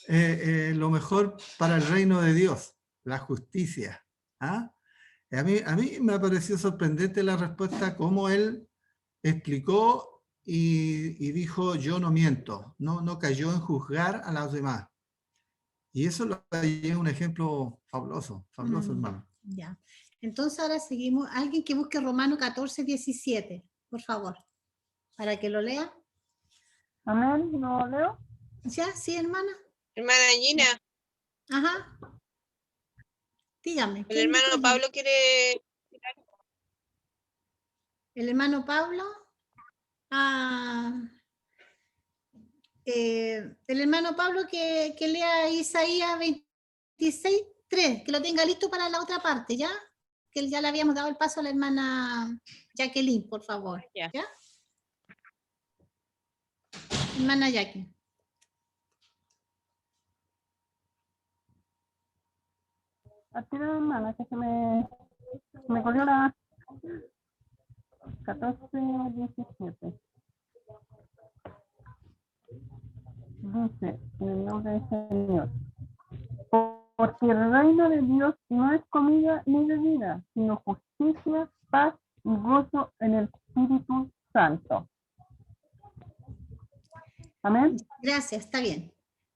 Speaker 2: lo mejor para el reino de Dios, la justicia. ¿Ah? A mí me pareció sorprendente la respuesta, cómo él explicó y dijo, yo no miento, no cayó en juzgar a los demás. Y eso es un ejemplo fabuloso, hermano.
Speaker 1: Ya. Entonces ahora seguimos. Alguien que busque Romano 14, 17, por favor, para que lo lea.
Speaker 10: Amén, ¿lo leo?
Speaker 1: ¿Ya? ¿Sí, hermana?
Speaker 7: Hermana Gina,
Speaker 1: Ajá. Dígame.
Speaker 7: el hermano Pablo quiere...
Speaker 1: El hermano Pablo. El hermano Pablo que lea Isaías 26, 3, que lo tenga listo para la otra parte, ¿ya? Que ya le habíamos dado el paso a la hermana Jacqueline, por favor. ¿Ya? Hermana Jackie.
Speaker 10: Aquí la hermana, que se me corrió la 14, 17. Dice, en el nombre del Señor, porque el reino de Dios no es comida ni bebida, sino justicia, paz y gozo en el Espíritu Santo. Amén.
Speaker 1: Gracias, está bien.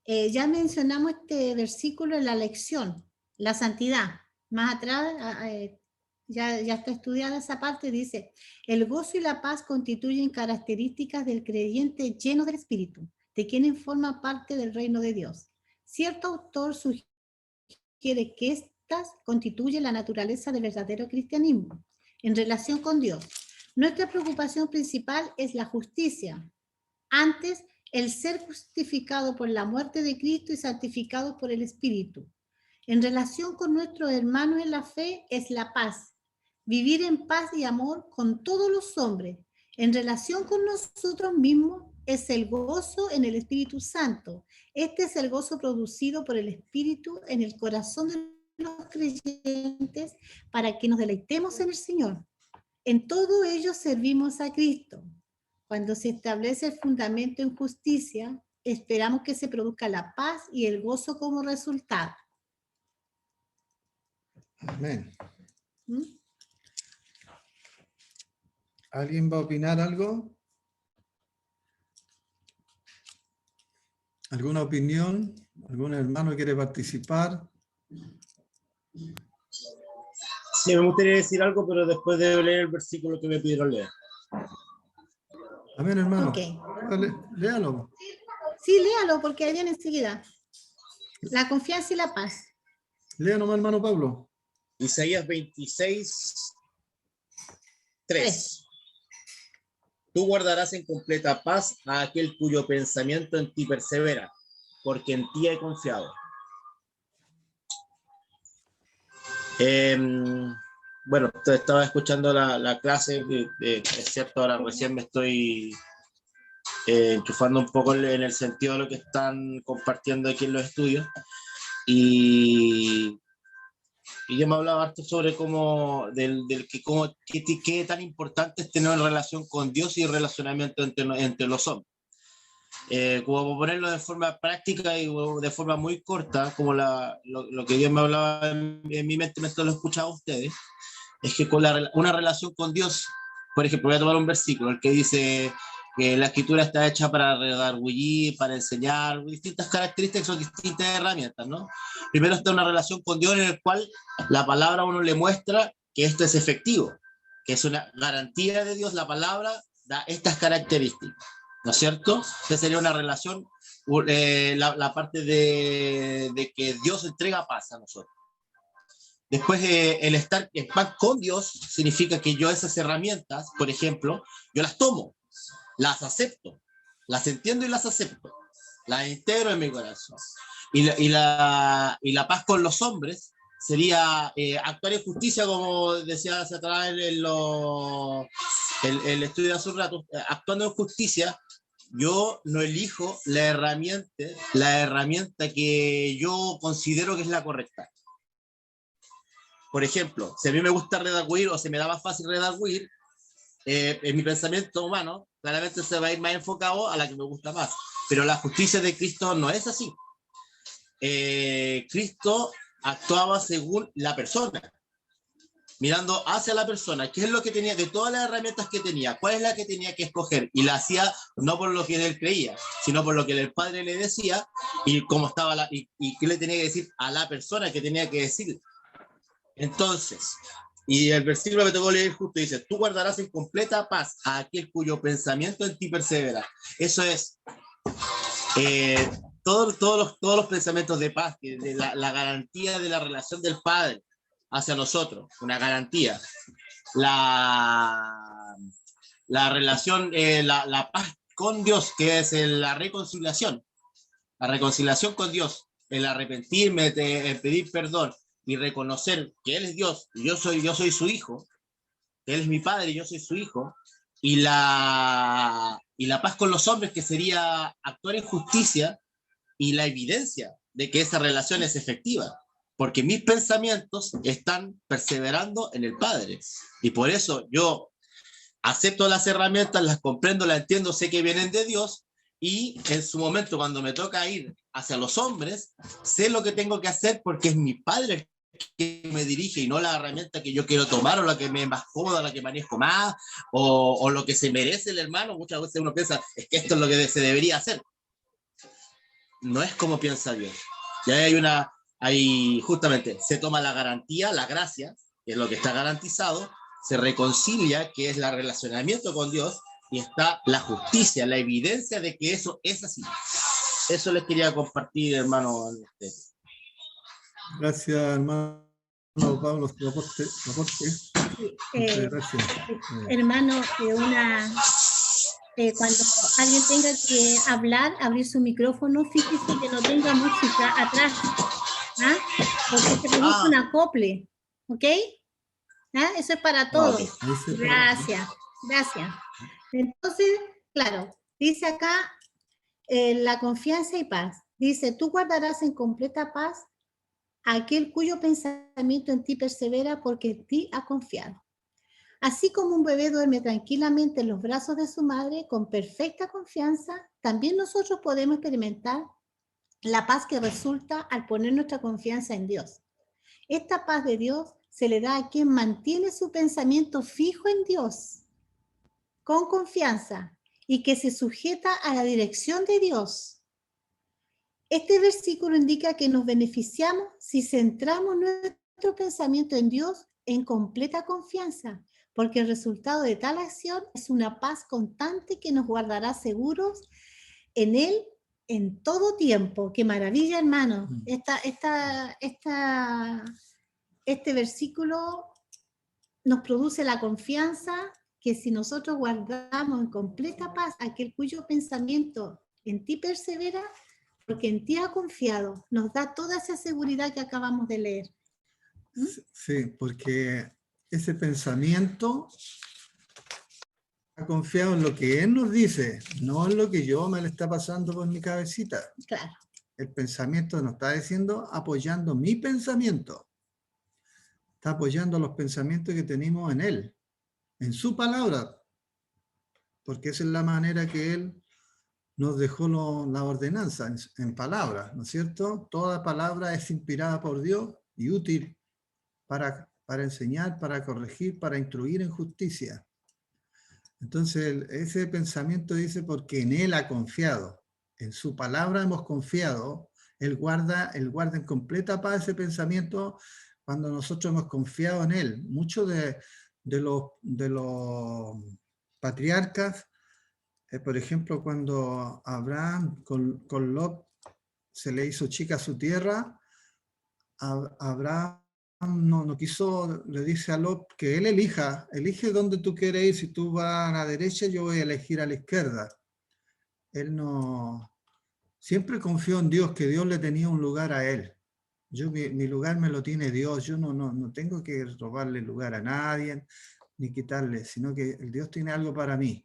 Speaker 1: Ya mencionamos este versículo en la lección, la santidad. Más atrás, ya está estudiada esa parte, dice, el gozo y la paz constituyen características del creyente lleno del Espíritu, de quien forma parte del reino de Dios. Cierto autor sugiere que estas constituyen la naturaleza del verdadero cristianismo en relación con Dios. Nuestra preocupación principal es la justicia. Antes, el ser justificado por la muerte de Cristo y santificado por el Espíritu. En relación con nuestros hermanos en la fe es la paz. Vivir en paz y amor con todos los hombres. En relación con nosotros mismos es el gozo en el Espíritu Santo. Este es el gozo producido por el Espíritu en el corazón de los creyentes para que nos deleitemos en el Señor. En todo ello servimos a Cristo. Cuando se establece el fundamento en justicia, esperamos que se produzca la paz y el gozo como resultado.
Speaker 2: Amén. ¿Alguien va a opinar algo? ¿Alguna opinión? ¿Algún hermano quiere participar?
Speaker 11: Sí, me gustaría decir algo, pero después de leer el versículo que me pidieron leer.
Speaker 2: Amén, hermano.
Speaker 1: Ok.
Speaker 2: Léalo.
Speaker 1: Sí, léalo porque ahí viene enseguida. La confianza y la paz.
Speaker 2: Lea nomás, hermano Pablo.
Speaker 11: Isaías 26, 3. Tú guardarás en completa paz a aquel cuyo pensamiento en ti persevera, porque en ti he confiado. Bueno, estaba escuchando la clase, es cierto, ahora recién me estoy enchufando un poco en el sentido de lo que están compartiendo aquí en los estudios, y yo me hablaba harto sobre qué tan importante es tener una relación con Dios y relacionamiento entre los hombres. Como ponerlo de forma práctica y de forma muy corta, como lo que Dios me hablaba en mi mente mientras lo escuchaba a ustedes, es que con una relación con Dios, por ejemplo, voy a tomar un versículo, el que dice que la escritura está hecha para redargüir, para enseñar, distintas características, son distintas herramientas, ¿no? Primero está una relación con Dios en el cual la palabra a uno le muestra que esto es efectivo, que es una garantía de Dios, la palabra da estas características, ¿no es cierto? Esa sería una relación, la parte de que Dios entrega paz a nosotros. Después, el estar en paz con Dios significa que yo esas herramientas, por ejemplo, yo las tomo, las acepto, las entiendo y las acepto, las integro en mi corazón. Y la paz con los hombres sería actuar en justicia, como decía hacia atrás el estudio de hace un rato, actuando en justicia. Yo no elijo la herramienta que yo considero que es la correcta. Por ejemplo, si a mí me gusta redarguir o se me da más fácil redarguir, en mi pensamiento humano, claramente se va a ir más enfocado a la que me gusta más. Pero la justicia de Cristo no es así. Cristo actuaba según la persona, mirando hacia la persona, qué es lo que tenía, de todas las herramientas que tenía, cuál es la que tenía que escoger, y la hacía no por lo que él creía, sino por lo que el Padre le decía, y cómo estaba y qué le tenía que decir a la persona que tenía que decir. Entonces, y el versículo que te voy a leer justo dice, tú guardarás en completa paz a aquel cuyo pensamiento en ti persevera. Eso es todos los pensamientos de paz, de la garantía de la relación del Padre hacia nosotros, una garantía. La relación, la paz con Dios, que es la reconciliación con Dios, el arrepentirme, el pedir perdón, y reconocer que Él es Dios, y yo soy su hijo, que Él es mi Padre y yo soy su hijo, y la paz con los hombres, que sería actuar en justicia, y la evidencia de que esa relación es efectiva, porque mis pensamientos están perseverando en el Padre, y por eso yo acepto las herramientas, las comprendo, las entiendo, sé que vienen de Dios, y en su momento, cuando me toca ir hacia los hombres, sé lo que tengo que hacer porque es mi Padre que me dirige y no la herramienta que yo quiero tomar o la que me es más cómoda, la que manejo más, o lo que se merece el hermano. Muchas veces uno piensa, es que esto es lo que se debería hacer. No es como piensa Dios. Ya hay justamente, se toma la garantía, la gracia, que es lo que está garantizado, se reconcilia, que es el relacionamiento con Dios, y está la justicia, la evidencia de que eso es así. Eso les quería compartir, hermano.
Speaker 2: Gracias, hermano Pablo, su aporte. Gracias.
Speaker 1: Hermano, cuando alguien tenga que hablar, abrir su micrófono, fíjese que no tenga música atrás, ¿ah? Porque se produce un acople, ¿ok? ¿Ah? Eso es para todos. Gracias. Entonces, claro, dice acá la confianza y paz. Dice, tú guardarás en completa paz a aquel cuyo pensamiento en ti persevera porque en ti ha confiado. Así como un bebé duerme tranquilamente en los brazos de su madre con perfecta confianza, también nosotros podemos experimentar la paz que resulta al poner nuestra confianza en Dios. Esta paz de Dios se le da a quien mantiene su pensamiento fijo en Dios, con confianza, y que se sujeta a la dirección de Dios. Este versículo indica que nos beneficiamos si centramos nuestro pensamiento en Dios en completa confianza, porque el resultado de tal acción es una paz constante que nos guardará seguros en Él en todo tiempo. ¡Qué maravilla, hermano! Este versículo nos produce la confianza que si nosotros guardamos en completa paz aquel cuyo pensamiento en ti persevera, porque en ti ha confiado, nos da toda esa seguridad que acabamos de leer.
Speaker 2: Sí, porque ese pensamiento ha confiado en lo que Él nos dice, no en lo que yo me le está pasando por mi cabecita.
Speaker 1: Claro.
Speaker 2: El pensamiento nos está diciendo, apoyando mi pensamiento. Está apoyando los pensamientos que tenemos en Él, en su palabra, porque esa es la manera que Él nos dejó la ordenanza en palabras, ¿no es cierto? Toda palabra es inspirada por Dios y útil para enseñar, para corregir, para instruir en justicia. Entonces, ese pensamiento dice, porque en Él ha confiado, en su palabra hemos confiado, Él guarda en completa paz ese pensamiento cuando nosotros hemos confiado en Él. Muchos de los patriarcas, por ejemplo, cuando Abraham con Lot se le hizo chica su tierra, Abraham no quiso, le dice a Lot que él elige dónde tú quieres ir. Si tú vas a la derecha, yo voy a elegir a la izquierda. Él no, siempre confió en Dios, que Dios le tenía un lugar a él. Mi lugar me lo tiene Dios, yo no tengo que robarle lugar a nadie, ni quitarle, sino que el Dios tiene algo para mí.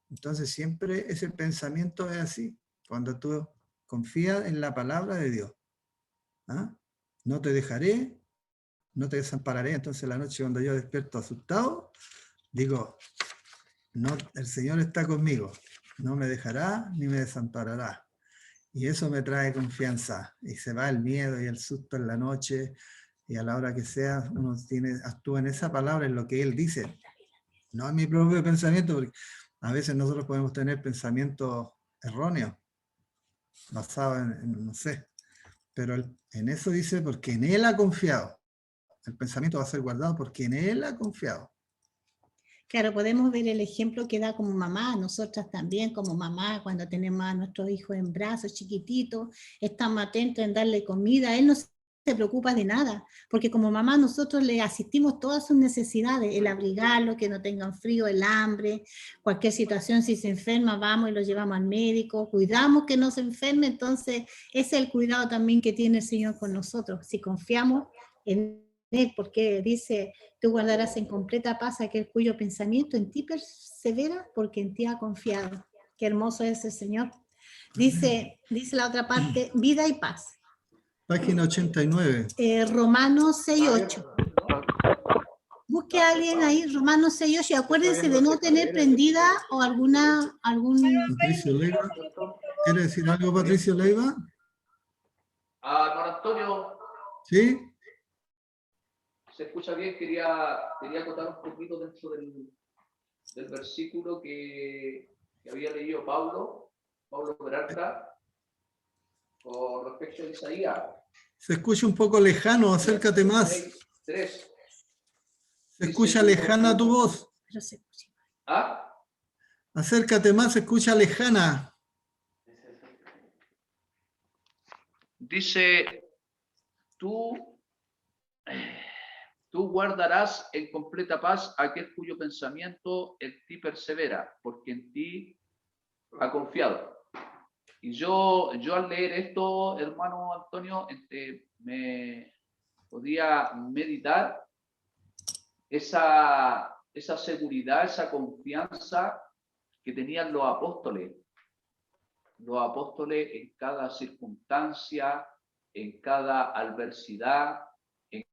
Speaker 2: Entonces siempre ese pensamiento es así, cuando tú confías en la palabra de Dios. ¿Ah? No te dejaré, no te desampararé. Entonces la noche cuando yo despierto asustado, digo, no, el Señor está conmigo, no me dejará ni me desamparará. Y eso me trae confianza, y se va el miedo y el susto en la noche, y a la hora que sea, uno actúa en esa palabra, en lo que Él dice, no en mi propio pensamiento, porque a veces nosotros podemos tener pensamientos erróneos, basados en no sé, pero en eso dice, porque en Él ha confiado. El pensamiento va a ser guardado porque en Él ha confiado.
Speaker 1: Claro, podemos ver el ejemplo que da como mamá, nosotras también como mamá, cuando tenemos a nuestros hijos en brazos chiquititos, estamos atentos en darle comida, Él no se preocupa de nada, porque como mamá nosotros le asistimos todas sus necesidades, el abrigarlo, que no tengan frío, el hambre, cualquier situación, si se enferma vamos y lo llevamos al médico, cuidamos que no se enferme. Entonces ese es el cuidado también que tiene el Señor con nosotros, si confiamos en Él, porque dice, tú guardarás en completa paz aquel cuyo pensamiento en ti persevera, porque en ti ha confiado. Qué hermoso es el Señor. Dice la otra parte, vida y paz.
Speaker 2: Página 89.
Speaker 1: Romanos 6:8. Busque a alguien ahí, Romanos 6:8, y acuérdense de no tener prendida o algún...
Speaker 2: Patricio Leiva. ¿Quiere decir algo, Patricio Leiva?
Speaker 12: Hermano Antonio.
Speaker 2: ¿Sí?
Speaker 12: ¿Se escucha bien? Quería acotar un poquito dentro del versículo que había leído Pablo Peralta con respecto a Isaías.
Speaker 2: Se escucha un poco lejano, acércate más.
Speaker 12: 3.
Speaker 2: Se escucha lejana tu voz.
Speaker 12: ¿Ah?
Speaker 2: Acércate más, se escucha lejana.
Speaker 12: Dice, tú guardarás en completa paz aquel cuyo pensamiento en ti persevera, porque en ti ha confiado. Y yo al leer esto, hermano Antonio, me podía meditar esa seguridad, esa confianza que tenían los apóstoles en cada circunstancia, en cada adversidad, en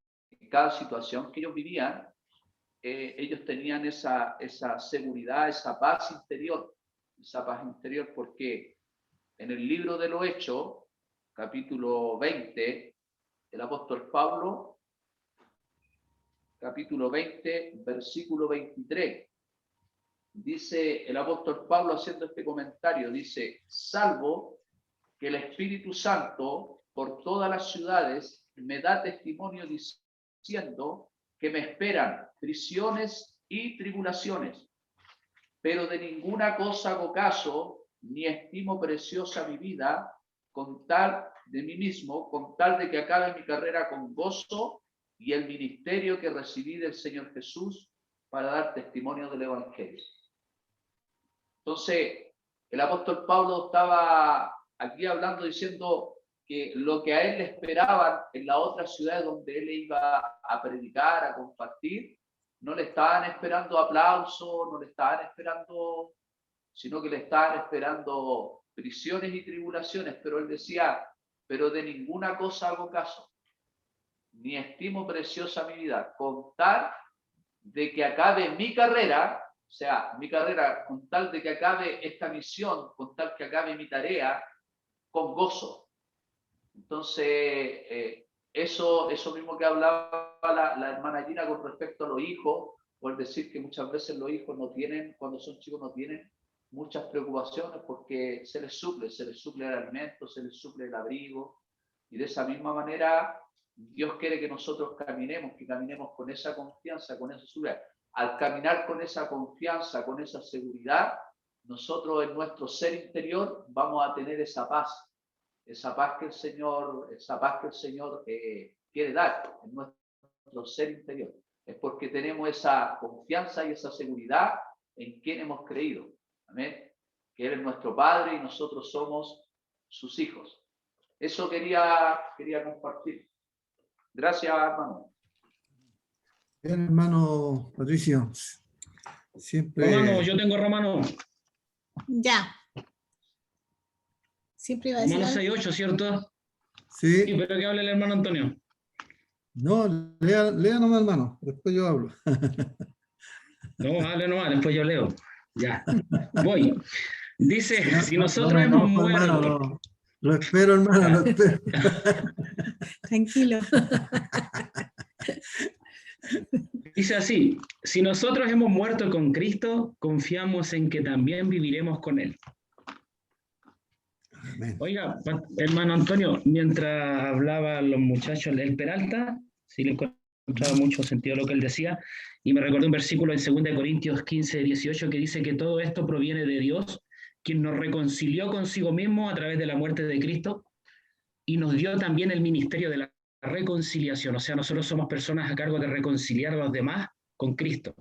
Speaker 12: cada situación que ellos vivían. Ellos tenían esa seguridad, esa paz interior, porque en el libro de los Hechos, capítulo 20, el apóstol Pablo, capítulo 20, versículo 23, dice el apóstol Pablo haciendo este comentario, dice, salvo que el Espíritu Santo por todas las ciudades me da testimonio diciendo que me esperan prisiones y tribulaciones, pero de ninguna cosa hago caso, ni estimo preciosa mi vida, con tal de mí mismo, con tal de que acabe mi carrera con gozo y el ministerio que recibí del Señor Jesús para dar testimonio del Evangelio. Entonces, el apóstol Pablo estaba aquí hablando, diciendo que lo que a él le esperaban en la otra ciudad donde él iba a predicar, a compartir, no le estaban esperando aplausos, no le estaban esperando, sino que le estaban esperando prisiones y tribulaciones, pero él decía, pero de ninguna cosa hago caso, ni estimo preciosa mi vida, con tal de que acabe mi carrera, o sea, mi carrera, con tal de que acabe esta misión, con tal que acabe mi tarea, con gozo. Entonces, eso mismo que hablaba la hermana Gina con respecto a los hijos, por decir que muchas veces los hijos no tienen, cuando son chicos no tienen muchas preocupaciones porque se les suple el alimento, se les suple el abrigo, y de esa misma manera Dios quiere que nosotros que caminemos con esa confianza, con esa seguridad. Al caminar con esa confianza, con esa seguridad, nosotros en nuestro ser interior vamos a tener esa paz que el Señor quiere dar en nuestro ser interior. Es porque tenemos esa confianza y esa seguridad en quien hemos creído. Amén. Que Él es nuestro Padre y nosotros somos sus hijos. Eso quería compartir. Gracias, hermano.
Speaker 2: Bien, hermano Patricio. Siempre...
Speaker 4: Romano, yo tengo Romano.
Speaker 1: Ya. Siempre iba a decir.
Speaker 4: Romano 6:8, ¿cierto?
Speaker 2: Sí.
Speaker 4: Sí, pero que hable el hermano Antonio.
Speaker 2: No, lea nomás, hermano. Después yo hablo.
Speaker 4: No, hable nomás, después yo leo. Ya. Voy. Dice, si nosotros hemos muerto...
Speaker 2: Hermano, lo espero, hermano, lo espero.
Speaker 1: Tranquilo.
Speaker 4: Dice así, si nosotros hemos muerto con Cristo, confiamos en que también viviremos con Él.
Speaker 2: Amén.
Speaker 4: Oiga, hermano Antonio, mientras hablaba los muchachos del Peralta, sí le encontraba mucho sentido lo que él decía, y me recordé un versículo en 2 Corintios 15:18 que dice que todo esto proviene de Dios, quien nos reconcilió consigo mismo a través de la muerte de Cristo, y nos dio también el ministerio de la reconciliación. O sea, nosotros somos personas a cargo de reconciliar a los demás con Cristo.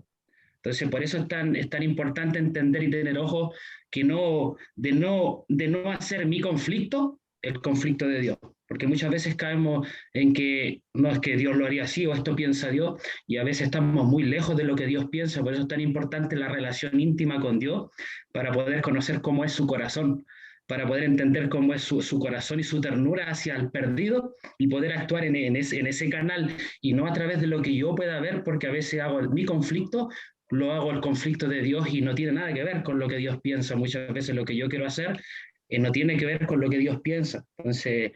Speaker 4: Entonces, por eso es tan importante entender y tener ojo que de no hacer mi conflicto el conflicto de Dios. Porque muchas veces caemos en que no es que Dios lo haría así o esto piensa Dios, y a veces estamos muy lejos de lo que Dios piensa. Por eso es tan importante la relación íntima con Dios, para poder conocer cómo es su corazón, para poder entender cómo es su corazón y su ternura hacia el perdido, y poder actuar en ese canal, y no a través de lo que yo pueda ver, porque a veces hago mi conflicto, lo hago el conflicto de Dios y no tiene nada que ver con lo que Dios piensa. Muchas veces lo que yo quiero hacer no tiene que ver con lo que Dios piensa. Entonces,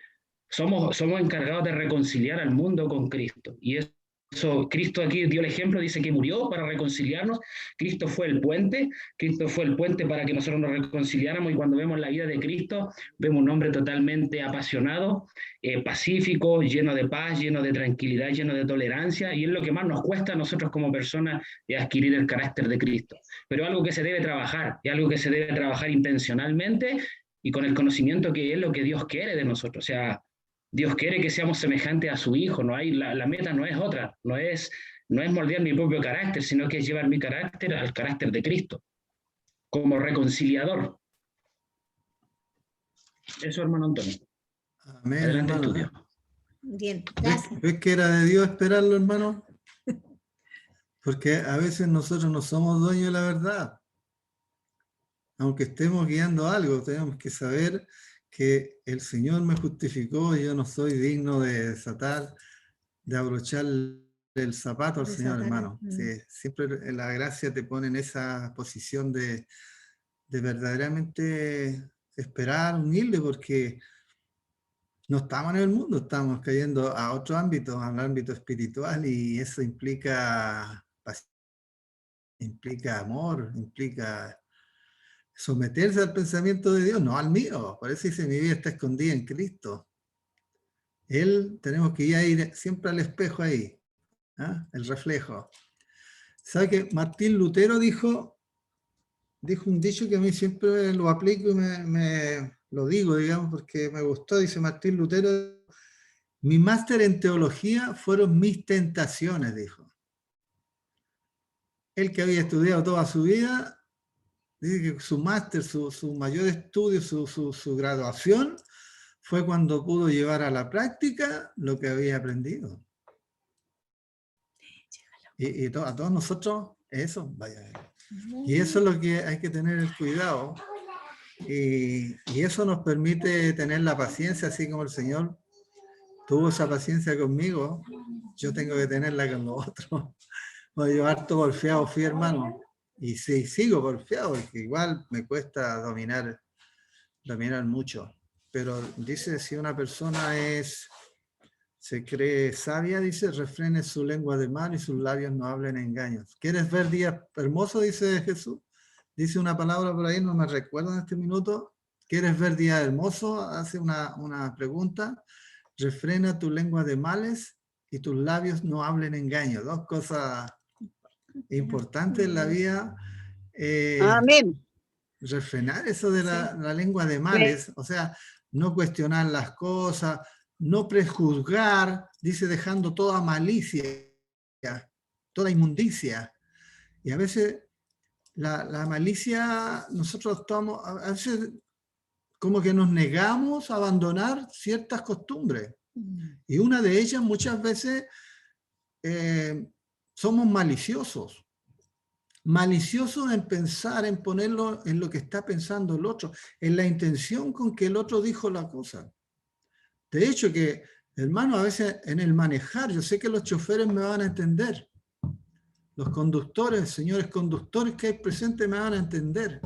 Speaker 4: somos encargados de reconciliar al mundo con Cristo. Y eso, Cristo aquí dio el ejemplo, dice que murió para reconciliarnos. Cristo fue el puente para que nosotros nos reconciliáramos, y cuando vemos la vida de Cristo, vemos un hombre totalmente apasionado, pacífico, lleno de paz, lleno de tranquilidad, lleno de tolerancia, y es lo que más nos cuesta a nosotros como personas, adquirir el carácter de Cristo. Pero algo que se debe trabajar, es algo que se debe trabajar intencionalmente y con el conocimiento que es lo que Dios quiere de nosotros. O sea, Dios quiere que seamos semejantes a su Hijo. La meta no es otra, no es moldear mi propio carácter, sino que es llevar mi carácter al carácter de Cristo, como reconciliador. Eso, hermano Antonio.
Speaker 2: Amén,
Speaker 4: Adelante,
Speaker 2: hermano.
Speaker 4: estudio.
Speaker 1: Bien, gracias.
Speaker 2: ¿Ves que era de Dios esperarlo, hermano? Porque a veces nosotros no somos dueños de la verdad. Aunque estemos guiando algo, tenemos que saber que el Señor me justificó y yo no soy digno de desatar, de abrocharle el zapato al Señor, hermano. Sí, siempre la gracia te pone en esa posición de verdaderamente esperar, humilde, porque no estamos en el mundo, estamos cayendo a otro ámbito, al ámbito espiritual, y eso implica amor, implica someterse al pensamiento de Dios, no al mío. Por eso dice, mi vida está escondida en Cristo. Tenemos que ir siempre al espejo ahí, ¿ah? El reflejo. ¿Sabe que Martín Lutero dijo un dicho que a mí siempre lo aplico y me lo digo, digamos, porque me gustó? Dice Martín Lutero, mi máster en teología fueron mis tentaciones, dijo. Él, que había estudiado toda su vida, dice que su máster, su mayor estudio, su graduación, fue cuando pudo llevar a la práctica lo que había aprendido. Y a todos nosotros, eso, vaya. Y eso es lo que hay que tener el cuidado. Y eso nos permite tener la paciencia, así como el Señor tuvo esa paciencia conmigo, yo tengo que tenerla con los otros. Voy a llevar todo porfiado, fui hermano. Y sí, sigo porfiado, porque igual me cuesta dominar mucho. Pero dice, si una persona se cree sabia, dice, refrene su lengua de mal y sus labios no hablen engaños. ¿Quieres ver días hermosos? Dice Jesús. Dice una palabra por ahí, no me recuerdo en este minuto. ¿Quieres ver días hermosos? Hace una pregunta. Refrena tu lengua de males y tus labios no hablen engaños. Dos cosas importantes en la vida.
Speaker 7: Amén.
Speaker 2: Refrenar eso de la lengua de males, o sea, no cuestionar las cosas, no prejuzgar, dice, dejando toda malicia, toda inmundicia. Y a veces la malicia, nosotros estamos, a veces como que nos negamos a abandonar ciertas costumbres. Y una de ellas muchas veces somos maliciosos. Maliciosos en pensar, en ponerlo en lo que está pensando el otro, en la intención con que el otro dijo la cosa. De hecho que, hermano, a veces en el manejar, yo sé que los choferes me van a entender, los conductores, señores conductores que hay presentes me van a entender.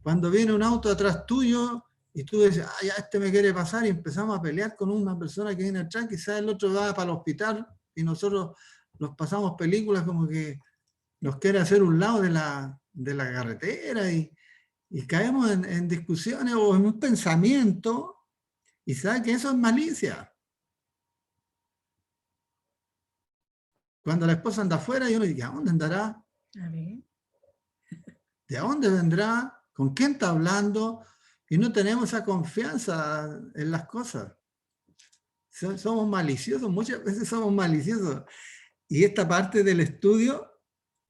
Speaker 2: Cuando viene un auto atrás tuyo y tú dices, ya este me quiere pasar, y empezamos a pelear con una persona que viene atrás, quizás el otro va para el hospital y nosotros nos pasamos películas como que nos quiere hacer un lado de la carretera y caemos en discusiones o en un pensamiento, y sabe que eso es malicia. Cuando la esposa anda afuera y uno dice, ¿a dónde andará?
Speaker 1: A ver.
Speaker 2: ¿De dónde vendrá? ¿Con quién está hablando? Y no tenemos esa confianza en las cosas. Somos maliciosos, muchas veces somos maliciosos. Y esta parte del estudio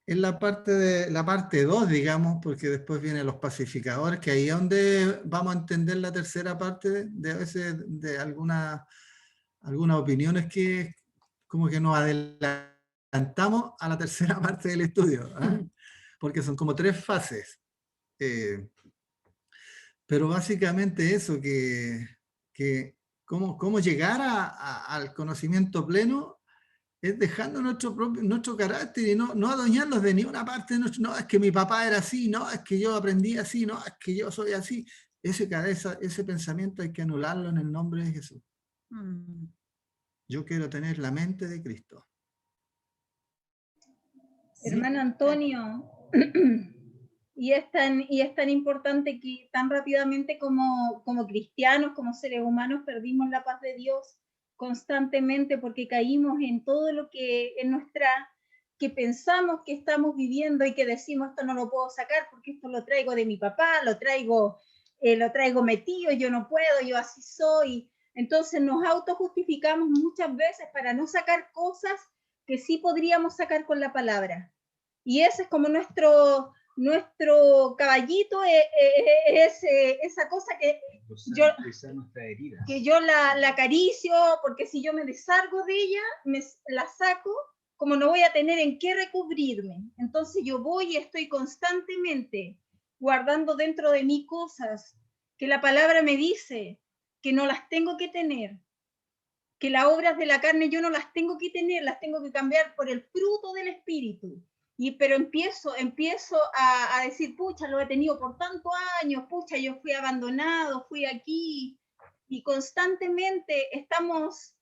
Speaker 2: es la parte 2, digamos, porque después vienen los pacificadores, que ahí es donde vamos a entender la tercera parte de a veces de algunas opiniones que como que nos adelantamos a la tercera parte del estudio, ¿eh? Porque son como 3 fases. Pero básicamente eso, que cómo llegar al conocimiento pleno es dejando nuestro carácter y no adueñarnos de ninguna parte de nuestro. No, es que mi papá era así, no, es que yo aprendí así, no, es que yo soy así. Ese pensamiento hay que anularlo en el nombre de Jesús. Yo quiero tener la mente de Cristo.
Speaker 9: Hermano Antonio, y es tan importante que tan rápidamente como cristianos, como seres humanos, perdimos la paz de Dios constantemente porque caímos en todo lo que que pensamos que estamos viviendo y que decimos, esto no lo puedo sacar porque esto lo traigo de mi papá, lo traigo metido, yo no puedo, yo así soy. Entonces nos autojustificamos muchas veces para no sacar cosas que sí podríamos sacar con la palabra. Y ese es como nuestro caballito, esa cosa que yo la acaricio, porque si yo me desargo de ella, la saco, como no voy a tener en qué recubrirme. Entonces yo voy y estoy constantemente guardando dentro de mí cosas que la palabra me dice que no las tengo que tener, que las obras de la carne yo no las tengo que tener, las tengo que cambiar por el fruto del Espíritu. Pero empiezo a decir, pucha, lo he tenido por tantos años, pucha, yo fui abandonado, fui aquí, y constantemente estamos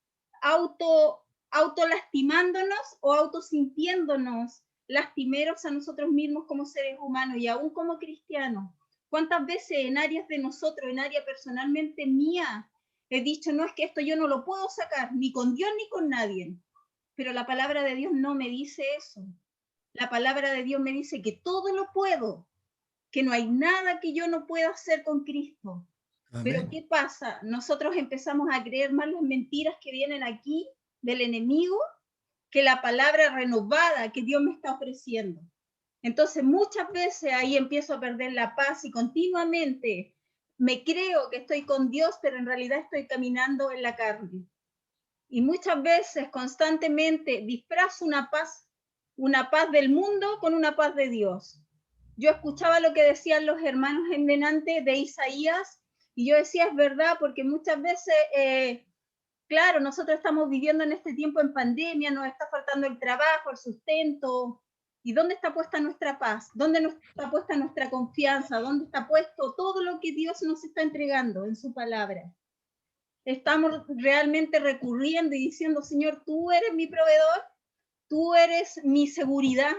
Speaker 9: autolastimándonos o autosintiéndonos lastimeros a nosotros mismos como seres humanos y aún como cristianos, ¿Cuántas veces en áreas de nosotros, en área personalmente mía, he dicho, no, es que esto yo no lo puedo sacar, ni con Dios ni con nadie? Pero la palabra de Dios no me dice eso. La palabra de Dios me dice que todo lo puedo, que no hay nada que yo no pueda hacer con Cristo. Pero
Speaker 2: Amén.
Speaker 9: ¿qué pasa? Nosotros empezamos a creer más las mentiras que vienen aquí del enemigo que la palabra renovada que Dios me está ofreciendo. Entonces muchas veces ahí empiezo a perder la paz y continuamente me creo que estoy con Dios, pero en realidad estoy caminando en la carne. Y muchas veces constantemente disfrazo una paz del mundo con una paz de Dios. Yo escuchaba lo que decían los hermanos en delante de Isaías y yo decía, es verdad, porque muchas veces, claro, nosotros estamos viviendo en este tiempo en pandemia, nos está faltando el trabajo, el sustento. ¿Y dónde está puesta nuestra paz? ¿Dónde está puesta nuestra confianza? ¿Dónde está puesto todo lo que Dios nos está entregando en su palabra? Estamos realmente recurriendo y diciendo, Señor, tú eres mi proveedor, tú eres mi seguridad,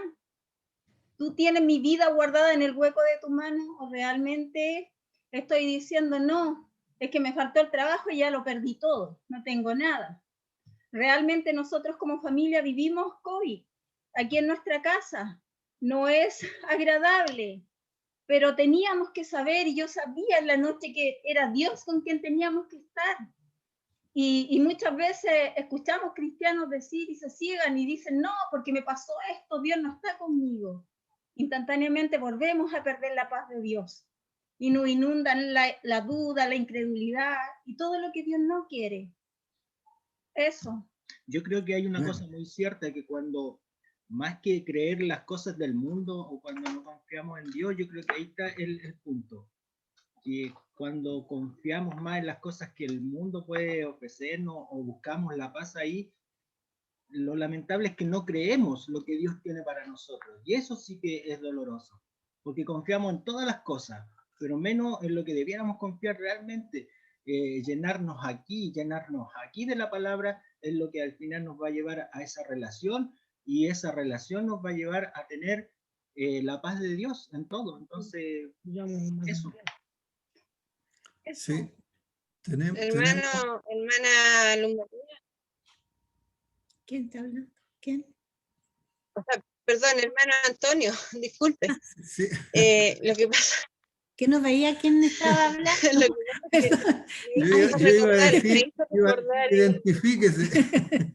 Speaker 9: tú tienes mi vida guardada en el hueco de tu mano, o realmente estoy diciendo, no, es que me faltó el trabajo y ya lo perdí todo, no tengo nada. Realmente nosotros como familia vivimos COVID aquí en nuestra casa, no es agradable, pero teníamos que saber, y yo sabía en la noche que era Dios con quien teníamos que estar. Y muchas veces escuchamos cristianos decir y se ciegan y dicen, no, porque me pasó esto, Dios no está conmigo. Instantáneamente volvemos a perder la paz de Dios y nos inundan la duda, la incredulidad y todo lo que Dios no quiere. Eso.
Speaker 8: Yo creo que hay una cosa muy cierta, que cuando más que creer las cosas del mundo o cuando no confiamos en Dios, yo creo que ahí está el punto. Que cuando confiamos más en las cosas que el mundo puede ofrecernos o buscamos la paz ahí, lo lamentable es que no creemos lo que Dios tiene para nosotros. Y eso sí que es doloroso, porque confiamos en todas las cosas, pero menos en lo que debiéramos confiar realmente. Llenarnos aquí de la palabra es lo que al final nos va a llevar a esa relación, y esa relación nos va a llevar a tener la paz de Dios en todo. Entonces, eso.
Speaker 2: Sí, tenemos.
Speaker 7: Hermana Luz María.
Speaker 1: ¿Quién está hablando? ¿Quién?
Speaker 7: O sea, perdón, hermano Antonio, disculpe.
Speaker 2: Sí.
Speaker 7: Lo que pasa
Speaker 1: que no veía quién estaba hablando.
Speaker 7: lo que pasa es que
Speaker 2: Yo iba a decir, identifíquese.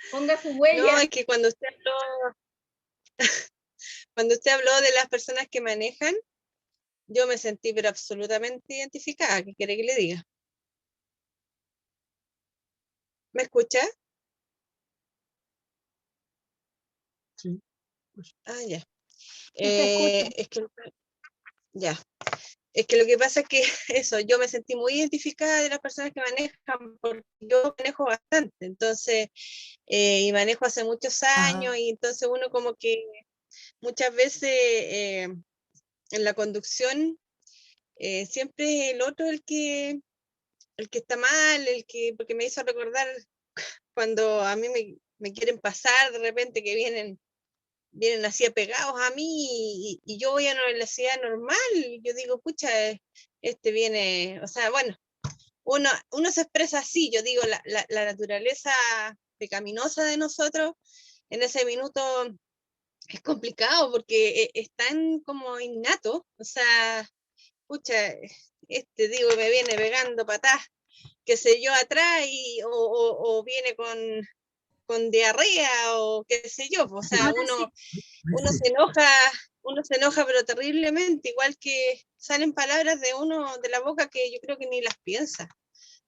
Speaker 9: Ponga su huella.
Speaker 7: No, es que cuando usted habló de las personas que manejan, yo me sentí pero absolutamente identificada. ¿Qué quiere que le diga? ¿Me escucha?
Speaker 10: Sí.
Speaker 7: Ah, ya.
Speaker 9: escucha.
Speaker 7: Es que lo que pasa es que eso, yo me sentí muy identificada de las personas que manejan, porque yo manejo bastante, entonces, y manejo hace muchos años, y entonces uno como que muchas veces en la conducción siempre es el otro el que está mal, porque me hizo recordar cuando a mí me quieren pasar de repente, que vienen así apegados a mí, y yo voy a una velocidad normal, y yo digo, pucha, este viene, o sea, bueno, uno se expresa así, yo digo, la naturaleza pecaminosa de nosotros en ese minuto es complicado, porque es tan como innato, o sea, pucha, digo, me viene pegando patas, qué sé yo, atrás, o viene con diarrea, o qué sé yo, o sea, uno se enoja pero terriblemente, igual que salen palabras de uno de la boca que yo creo que ni las piensa.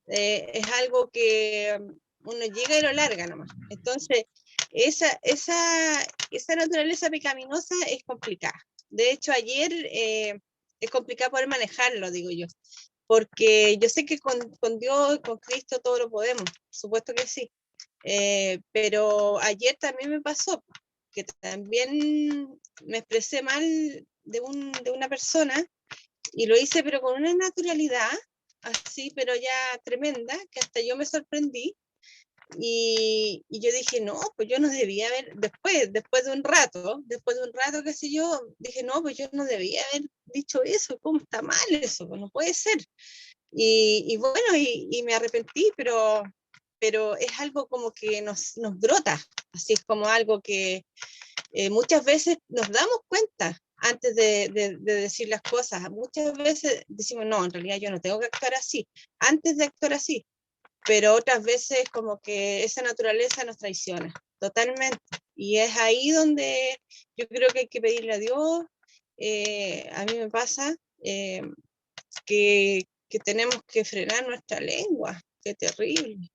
Speaker 7: Es algo que uno llega y lo larga nomás. Entonces, esa naturaleza pecaminosa es complicada. De hecho, ayer es complicado poder manejarlo, digo yo, porque yo sé que con Dios, con Cristo, todo lo podemos, por supuesto que sí. Pero ayer también me pasó que también me expresé mal de una persona, y lo hice pero con una naturalidad así, pero ya tremenda, que hasta yo me sorprendí, Y yo dije, no, pues yo no debía haber, después de un rato, qué sé yo, dije, no, pues yo no debía haber dicho eso, ¿cómo está mal eso? Pues no puede ser. Y bueno, y me arrepentí, pero es algo como que nos brota, así es como algo que muchas veces nos damos cuenta antes de decir las cosas. Muchas veces decimos, no, en realidad yo no tengo que actuar así, antes de actuar así. Pero otras veces como que esa naturaleza nos traiciona totalmente. Y es ahí donde yo creo que hay que pedirle a Dios. A mí me pasa que tenemos que frenar nuestra lengua. Qué terrible.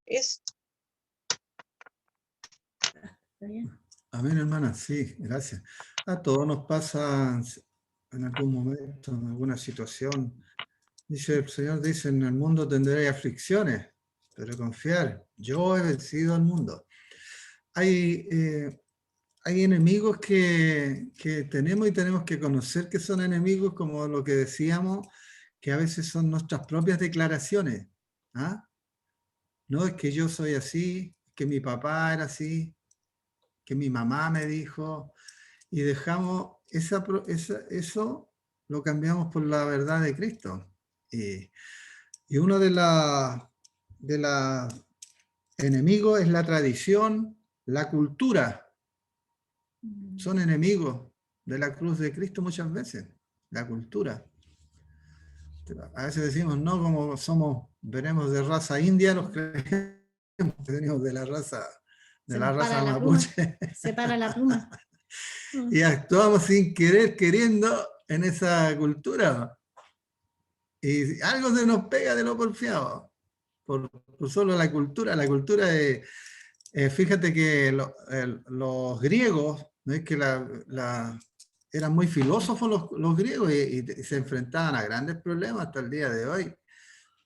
Speaker 7: Es...
Speaker 2: Amén, hermana, sí, gracias. A todos nos pasa en algún momento, en alguna situación. Dice el Señor, dice, en el mundo tendréis aflicciones, pero confiar, yo he vencido al mundo. Hay enemigos que tenemos y tenemos que conocer que son enemigos, como lo que decíamos, que a veces son nuestras propias declaraciones. ¿Ah? No es que yo soy así, que mi papá era así, que mi mamá me dijo, y dejamos eso, lo cambiamos por la verdad de Cristo. Y uno de los enemigos es la tradición, la cultura. Son enemigos de la cruz de Cristo muchas veces, la cultura. A veces decimos, no, como veremos de raza india, los creemos que venimos de la raza mapuche.
Speaker 1: Se para la pluma.
Speaker 2: Y actuamos sin querer, queriendo en esa cultura. Y algo se nos pega de lo porfiado. Por solo la cultura. La cultura de... fíjate que los griegos, ¿no? Es que eran muy filósofos los griegos y se enfrentaban a grandes problemas hasta el día de hoy.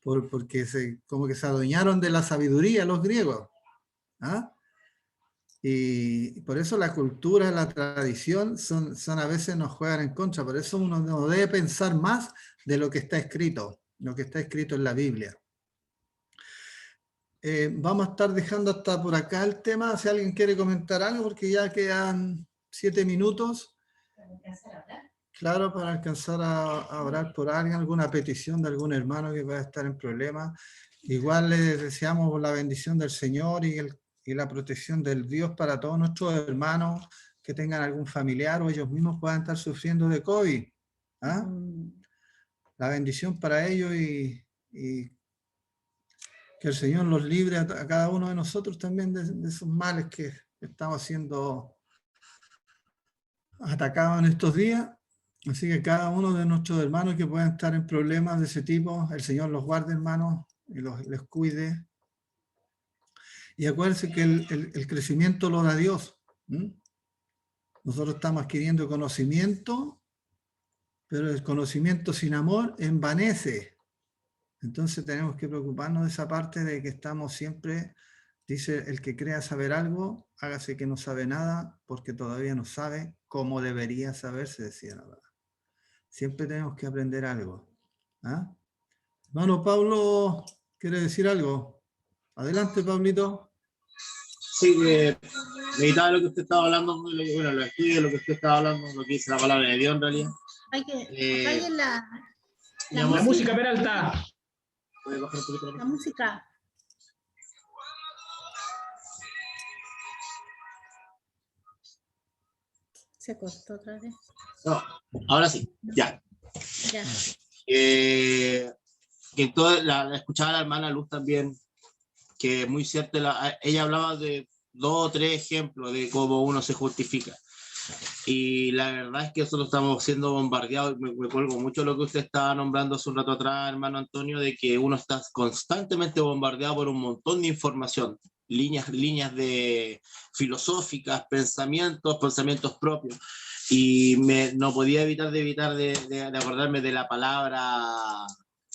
Speaker 2: Porque como que se adueñaron de la sabiduría los griegos. ¿Ah? Y por eso la cultura, la tradición, son a veces nos juegan en contra. Por eso uno no debe pensar más de lo que está escrito en la Biblia. Vamos a estar dejando hasta por acá el tema, si alguien quiere comentar algo, porque ya quedan 7 minutos. Claro, para alcanzar a orar por alguien, alguna petición de algún hermano que pueda estar en problemas. Igual les deseamos la bendición del Señor y la protección del Dios para todos nuestros hermanos que tengan algún familiar o ellos mismos puedan estar sufriendo de COVID. ¿Ah? La bendición para ellos y que el Señor los libre a cada uno de nosotros también de esos males que estamos siendo atacados en estos días. Así que cada uno de nuestros hermanos que puedan estar en problemas de ese tipo, el Señor los guarde, hermanos, y les cuide. Y acuérdense que el crecimiento lo da Dios. Nosotros estamos adquiriendo conocimiento, pero el conocimiento sin amor envanece. Entonces tenemos que preocuparnos de esa parte de que estamos siempre, dice, el que crea saber algo, hágase que no sabe nada, porque todavía no sabe cómo debería saberse, decía la verdad. Siempre tenemos que aprender algo. ¿Ah? Hermano Pablo, ¿quiere decir algo? Adelante, Pablito.
Speaker 11: Sí, meditaba lo que usted estaba hablando, bueno, lo estudio, lo que usted estaba hablando, lo que dice la palabra de Dios en realidad.
Speaker 1: Hay que apaguen
Speaker 4: la música, Peralta.
Speaker 11: ¿Puede bajar un poquito
Speaker 1: la música? Se cortó otra vez.
Speaker 11: No, ahora sí, ya.
Speaker 1: Ya.
Speaker 11: Que escuchaba a la hermana Luz también, que es muy cierto, ella hablaba de 2 o 3 ejemplos de cómo uno se justifica. Y la verdad es que nosotros estamos siendo bombardeados, me cuelgo mucho lo que usted estaba nombrando hace un rato atrás, hermano Antonio, de que uno está constantemente bombardeado por un montón de información, líneas de filosóficas, pensamientos propios. Y no podía evitar de acordarme de la palabra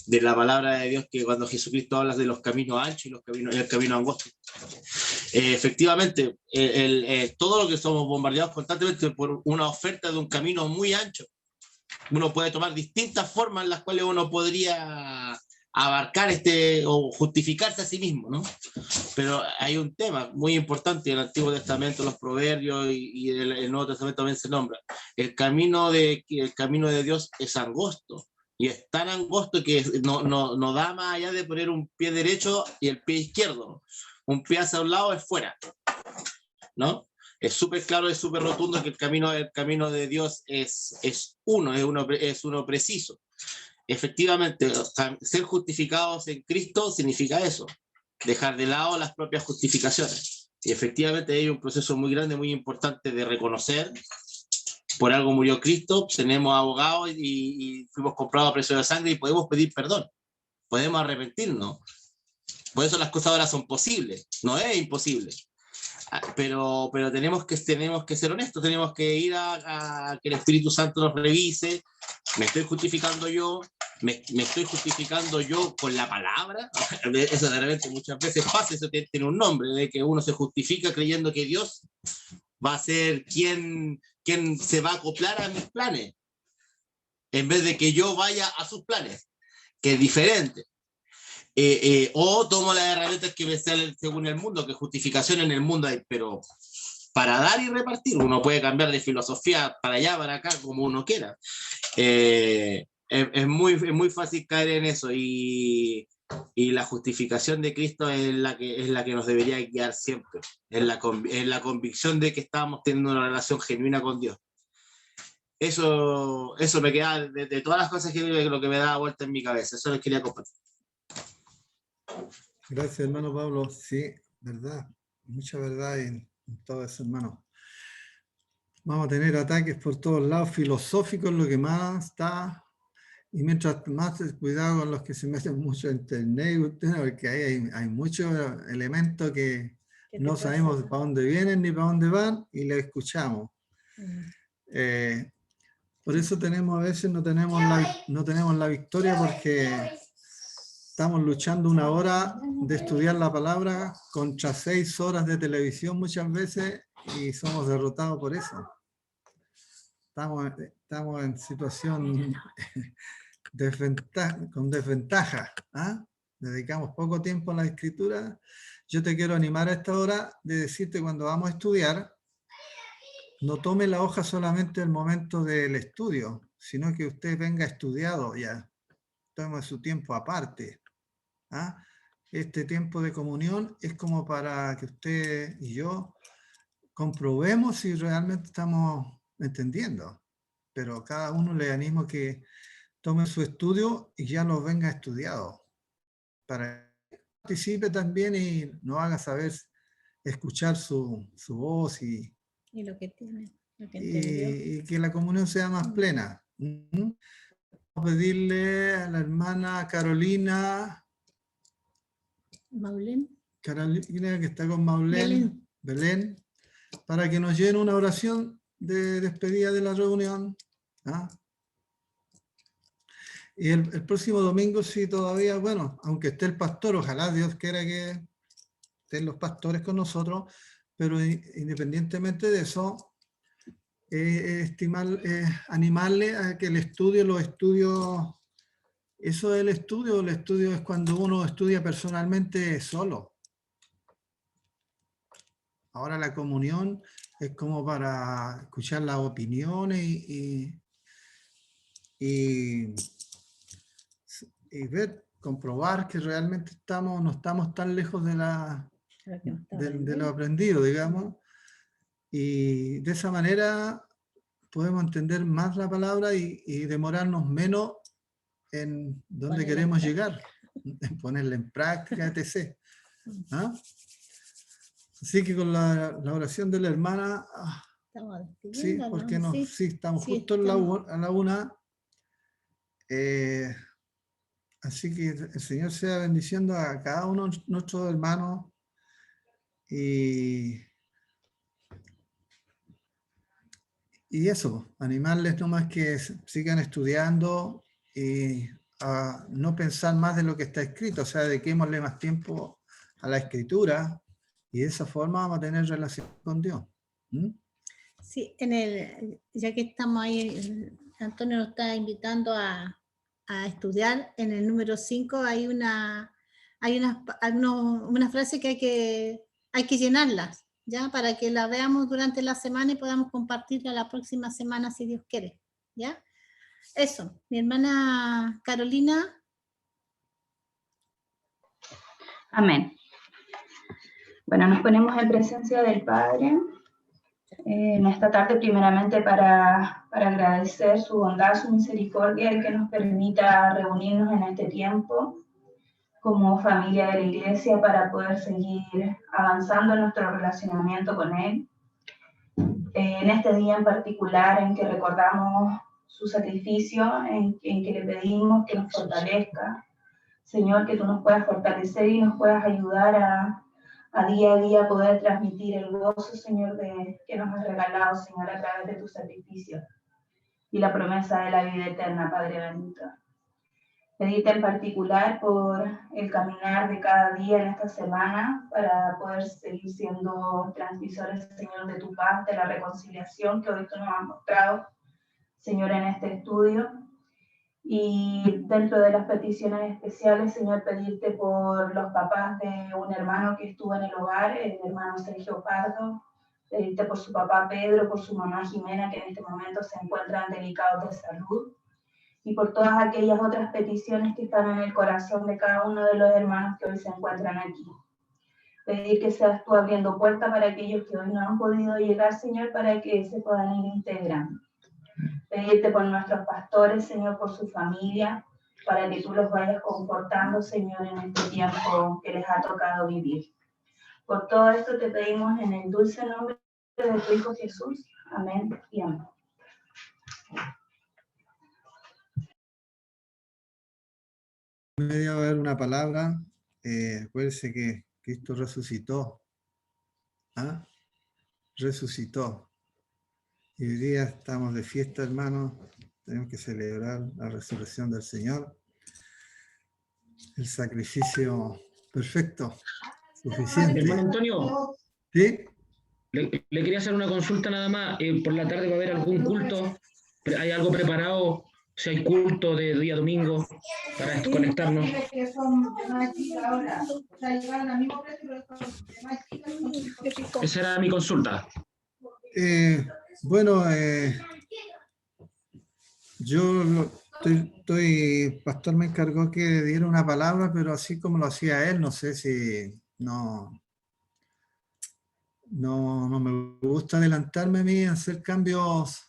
Speaker 11: de Dios, que cuando Jesucristo habla de los caminos anchos y el camino angosto. Efectivamente, todo lo que somos bombardeados constantemente por una oferta de un camino muy ancho. Uno puede tomar distintas formas en las cuales uno podría abarcar o justificarse a sí mismo, ¿no? Pero hay un tema muy importante en el Antiguo Testamento, los Proverbios y el Nuevo Testamento también se nombra. El camino de Dios es angosto, y es tan angosto que no da más allá de poner un pie derecho y el pie izquierdo. Un pie hacia un lado es fuera, ¿no? Es súper claro, es súper rotundo que el camino de Dios es uno preciso. Efectivamente, ser justificados en Cristo significa eso, dejar de lado las propias justificaciones. Y efectivamente hay un proceso muy grande, muy importante de reconocer, por algo murió Cristo, tenemos abogados y fuimos comprados a precio de sangre y podemos pedir perdón, podemos arrepentirnos. Por eso las cosas ahora son posibles, no es imposible. Pero tenemos que ser honestos, tenemos que ir a que el Espíritu Santo nos revise. ¿Me estoy justificando yo? ¿Me estoy justificando yo con la palabra? Eso de repente muchas veces pasa, eso tiene un nombre, de que uno se justifica creyendo que Dios va a ser quien se va a acoplar a mis planes, en vez de que yo vaya a sus planes, que es diferente. O tomo las herramientas que me salen según el mundo, que justificación en el mundo hay, pero para dar y repartir, uno puede cambiar de filosofía para allá, para acá, como uno quiera. Es muy fácil caer en eso, y la justificación de Cristo es la que nos debería guiar siempre, es la convicción de que estamos teniendo una relación genuina con Dios. Eso me queda de todas las cosas que lo que me da vuelta en mi cabeza. Eso les quería compartir.
Speaker 2: Gracias, hermano Pablo. Sí, verdad. Mucha verdad en todo eso, hermano. Vamos a tener ataques por todos lados, filosóficos, lo que más está. Y mientras más cuidado con los que se meten mucho en internet, porque ahí hay muchos elementos que no sabemos para dónde vienen ni para dónde van, y le escuchamos. Por eso a veces no tenemos la victoria, porque estamos luchando 1 hora de estudiar la palabra contra 6 horas de televisión muchas veces, y somos derrotados por eso. Estamos en situación con desventaja. Dedicamos poco tiempo a la escritura. Yo te quiero animar a esta hora de decirte, cuando vamos a estudiar, no tome la hoja solamente el momento del estudio, sino que usted venga estudiado ya. Tome su tiempo aparte. Este tiempo de comunión es como para que usted y yo comprobemos si realmente estamos entendiendo. Pero cada uno le animo que tome su estudio y ya lo venga estudiado, para que participe también y nos haga saber escuchar su voz y
Speaker 1: lo que tiene,
Speaker 2: y que la comunión sea más plena. Vamos a pedirle a la hermana Carolina, que está con Maulén, Belén, para que nos llene una oración de despedida de la reunión. Y el próximo domingo, sí, todavía, bueno, aunque esté el pastor, ojalá Dios quiera que estén los pastores con nosotros, pero independientemente de eso, animarle a que los estudios, eso es el estudio es cuando uno estudia personalmente solo. Ahora la comunión es como para escuchar las opiniones y ver, comprobar que realmente no estamos tan lejos de lo aprendido, digamos, y de esa manera podemos entender más la palabra y demorarnos menos en dónde queremos llegar, en ponerla en práctica, etc. Así que con la oración de la hermana, sí, porque no, sí, estamos justo a la 1. Así que el Señor sea bendiciendo a cada uno de nuestros hermanos, y eso, animarles nomás que sigan estudiando y a no pensar más de lo que está escrito, o sea, dediquémosle más tiempo a la escritura, y de esa forma vamos a tener relación con Dios.
Speaker 1: Sí, ya que estamos ahí, Antonio nos está invitando a a estudiar. En el número 5 hay una frase que hay que llenarlas, ¿ya? Para que la veamos durante la semana y podamos compartirla la próxima semana si Dios quiere, ¿ya? Eso, mi hermana Carolina.
Speaker 13: Amén. Bueno, nos ponemos en presencia del Padre en esta tarde primeramente para agradecer su bondad, su misericordia, el que nos permita reunirnos en este tiempo como familia de la iglesia para poder seguir avanzando en nuestro relacionamiento con Él. En este día en particular en que recordamos su sacrificio, en que le pedimos que nos fortalezca. Señor, que tú nos puedas fortalecer y nos puedas ayudar a día poder transmitir el gozo, Señor, que nos has regalado, Señor, a través de tu sacrificio y la promesa de la vida eterna, Padre bendito. Pedirte en particular por el caminar de cada día en esta semana para poder seguir siendo transmisores, Señor, de tu paz, de la reconciliación que hoy tú nos has mostrado, Señor, en este estudio. Y dentro de las peticiones especiales, Señor, pedirte por los papás de un hermano que estuvo en el hogar, el hermano Sergio Pardo, pedirte por su papá Pedro, por su mamá Jimena, que en este momento se encuentran delicados de salud, y por todas aquellas otras peticiones que están en el corazón de cada uno de los hermanos que hoy se encuentran aquí. Pedir que seas tú abriendo puertas para aquellos que hoy no han podido llegar, Señor, para que se puedan ir integrando. Pedirte por nuestros pastores, Señor, por su familia, para que tú los vayas confortando, Señor, en este tiempo que les ha tocado vivir. Por todo esto te pedimos en el dulce nombre de tu Hijo Jesús. Amén y amén.
Speaker 2: Medio haber una palabra. Acuérdense que Cristo resucitó. ¿Ah? Resucitó. Y hoy día estamos de fiesta, hermanos. Tenemos que celebrar la resurrección del Señor. El sacrificio perfecto, suficiente.
Speaker 4: Hermano Antonio.
Speaker 2: ¿Sí?
Speaker 4: Le quería hacer una consulta nada más. Por la tarde va a haber algún culto. ¿Hay algo preparado? Si hay culto de día domingo para conectarnos. Esa era mi consulta.
Speaker 2: Bueno, yo pastor me encargó que diera una palabra, pero así como lo hacía él, no sé si no me gusta adelantarme a mí, hacer cambios.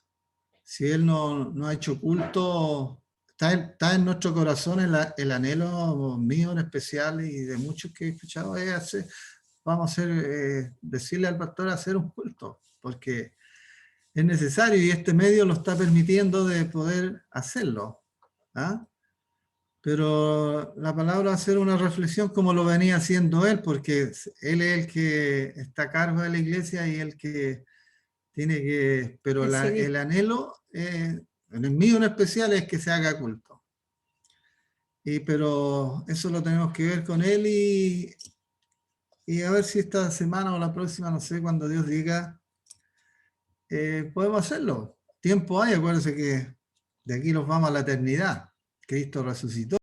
Speaker 2: Si él no ha hecho culto, está en nuestro corazón el anhelo mío en especial y de muchos que he escuchado, vamos a decirle al pastor hacer un culto, porque es necesario y este medio lo está permitiendo de poder hacerlo. ¿Ah? Pero la palabra hacer una reflexión como lo venía haciendo él, porque él es el que está a cargo de la iglesia y el que tiene que, pero el anhelo, en el mío en especial, es que se haga culto. Pero eso lo tenemos que ver con él y a ver si esta semana o la próxima, no sé, cuando Dios diga, podemos hacerlo. Tiempo hay, acuérdense que de aquí nos vamos a la eternidad. Cristo resucitó.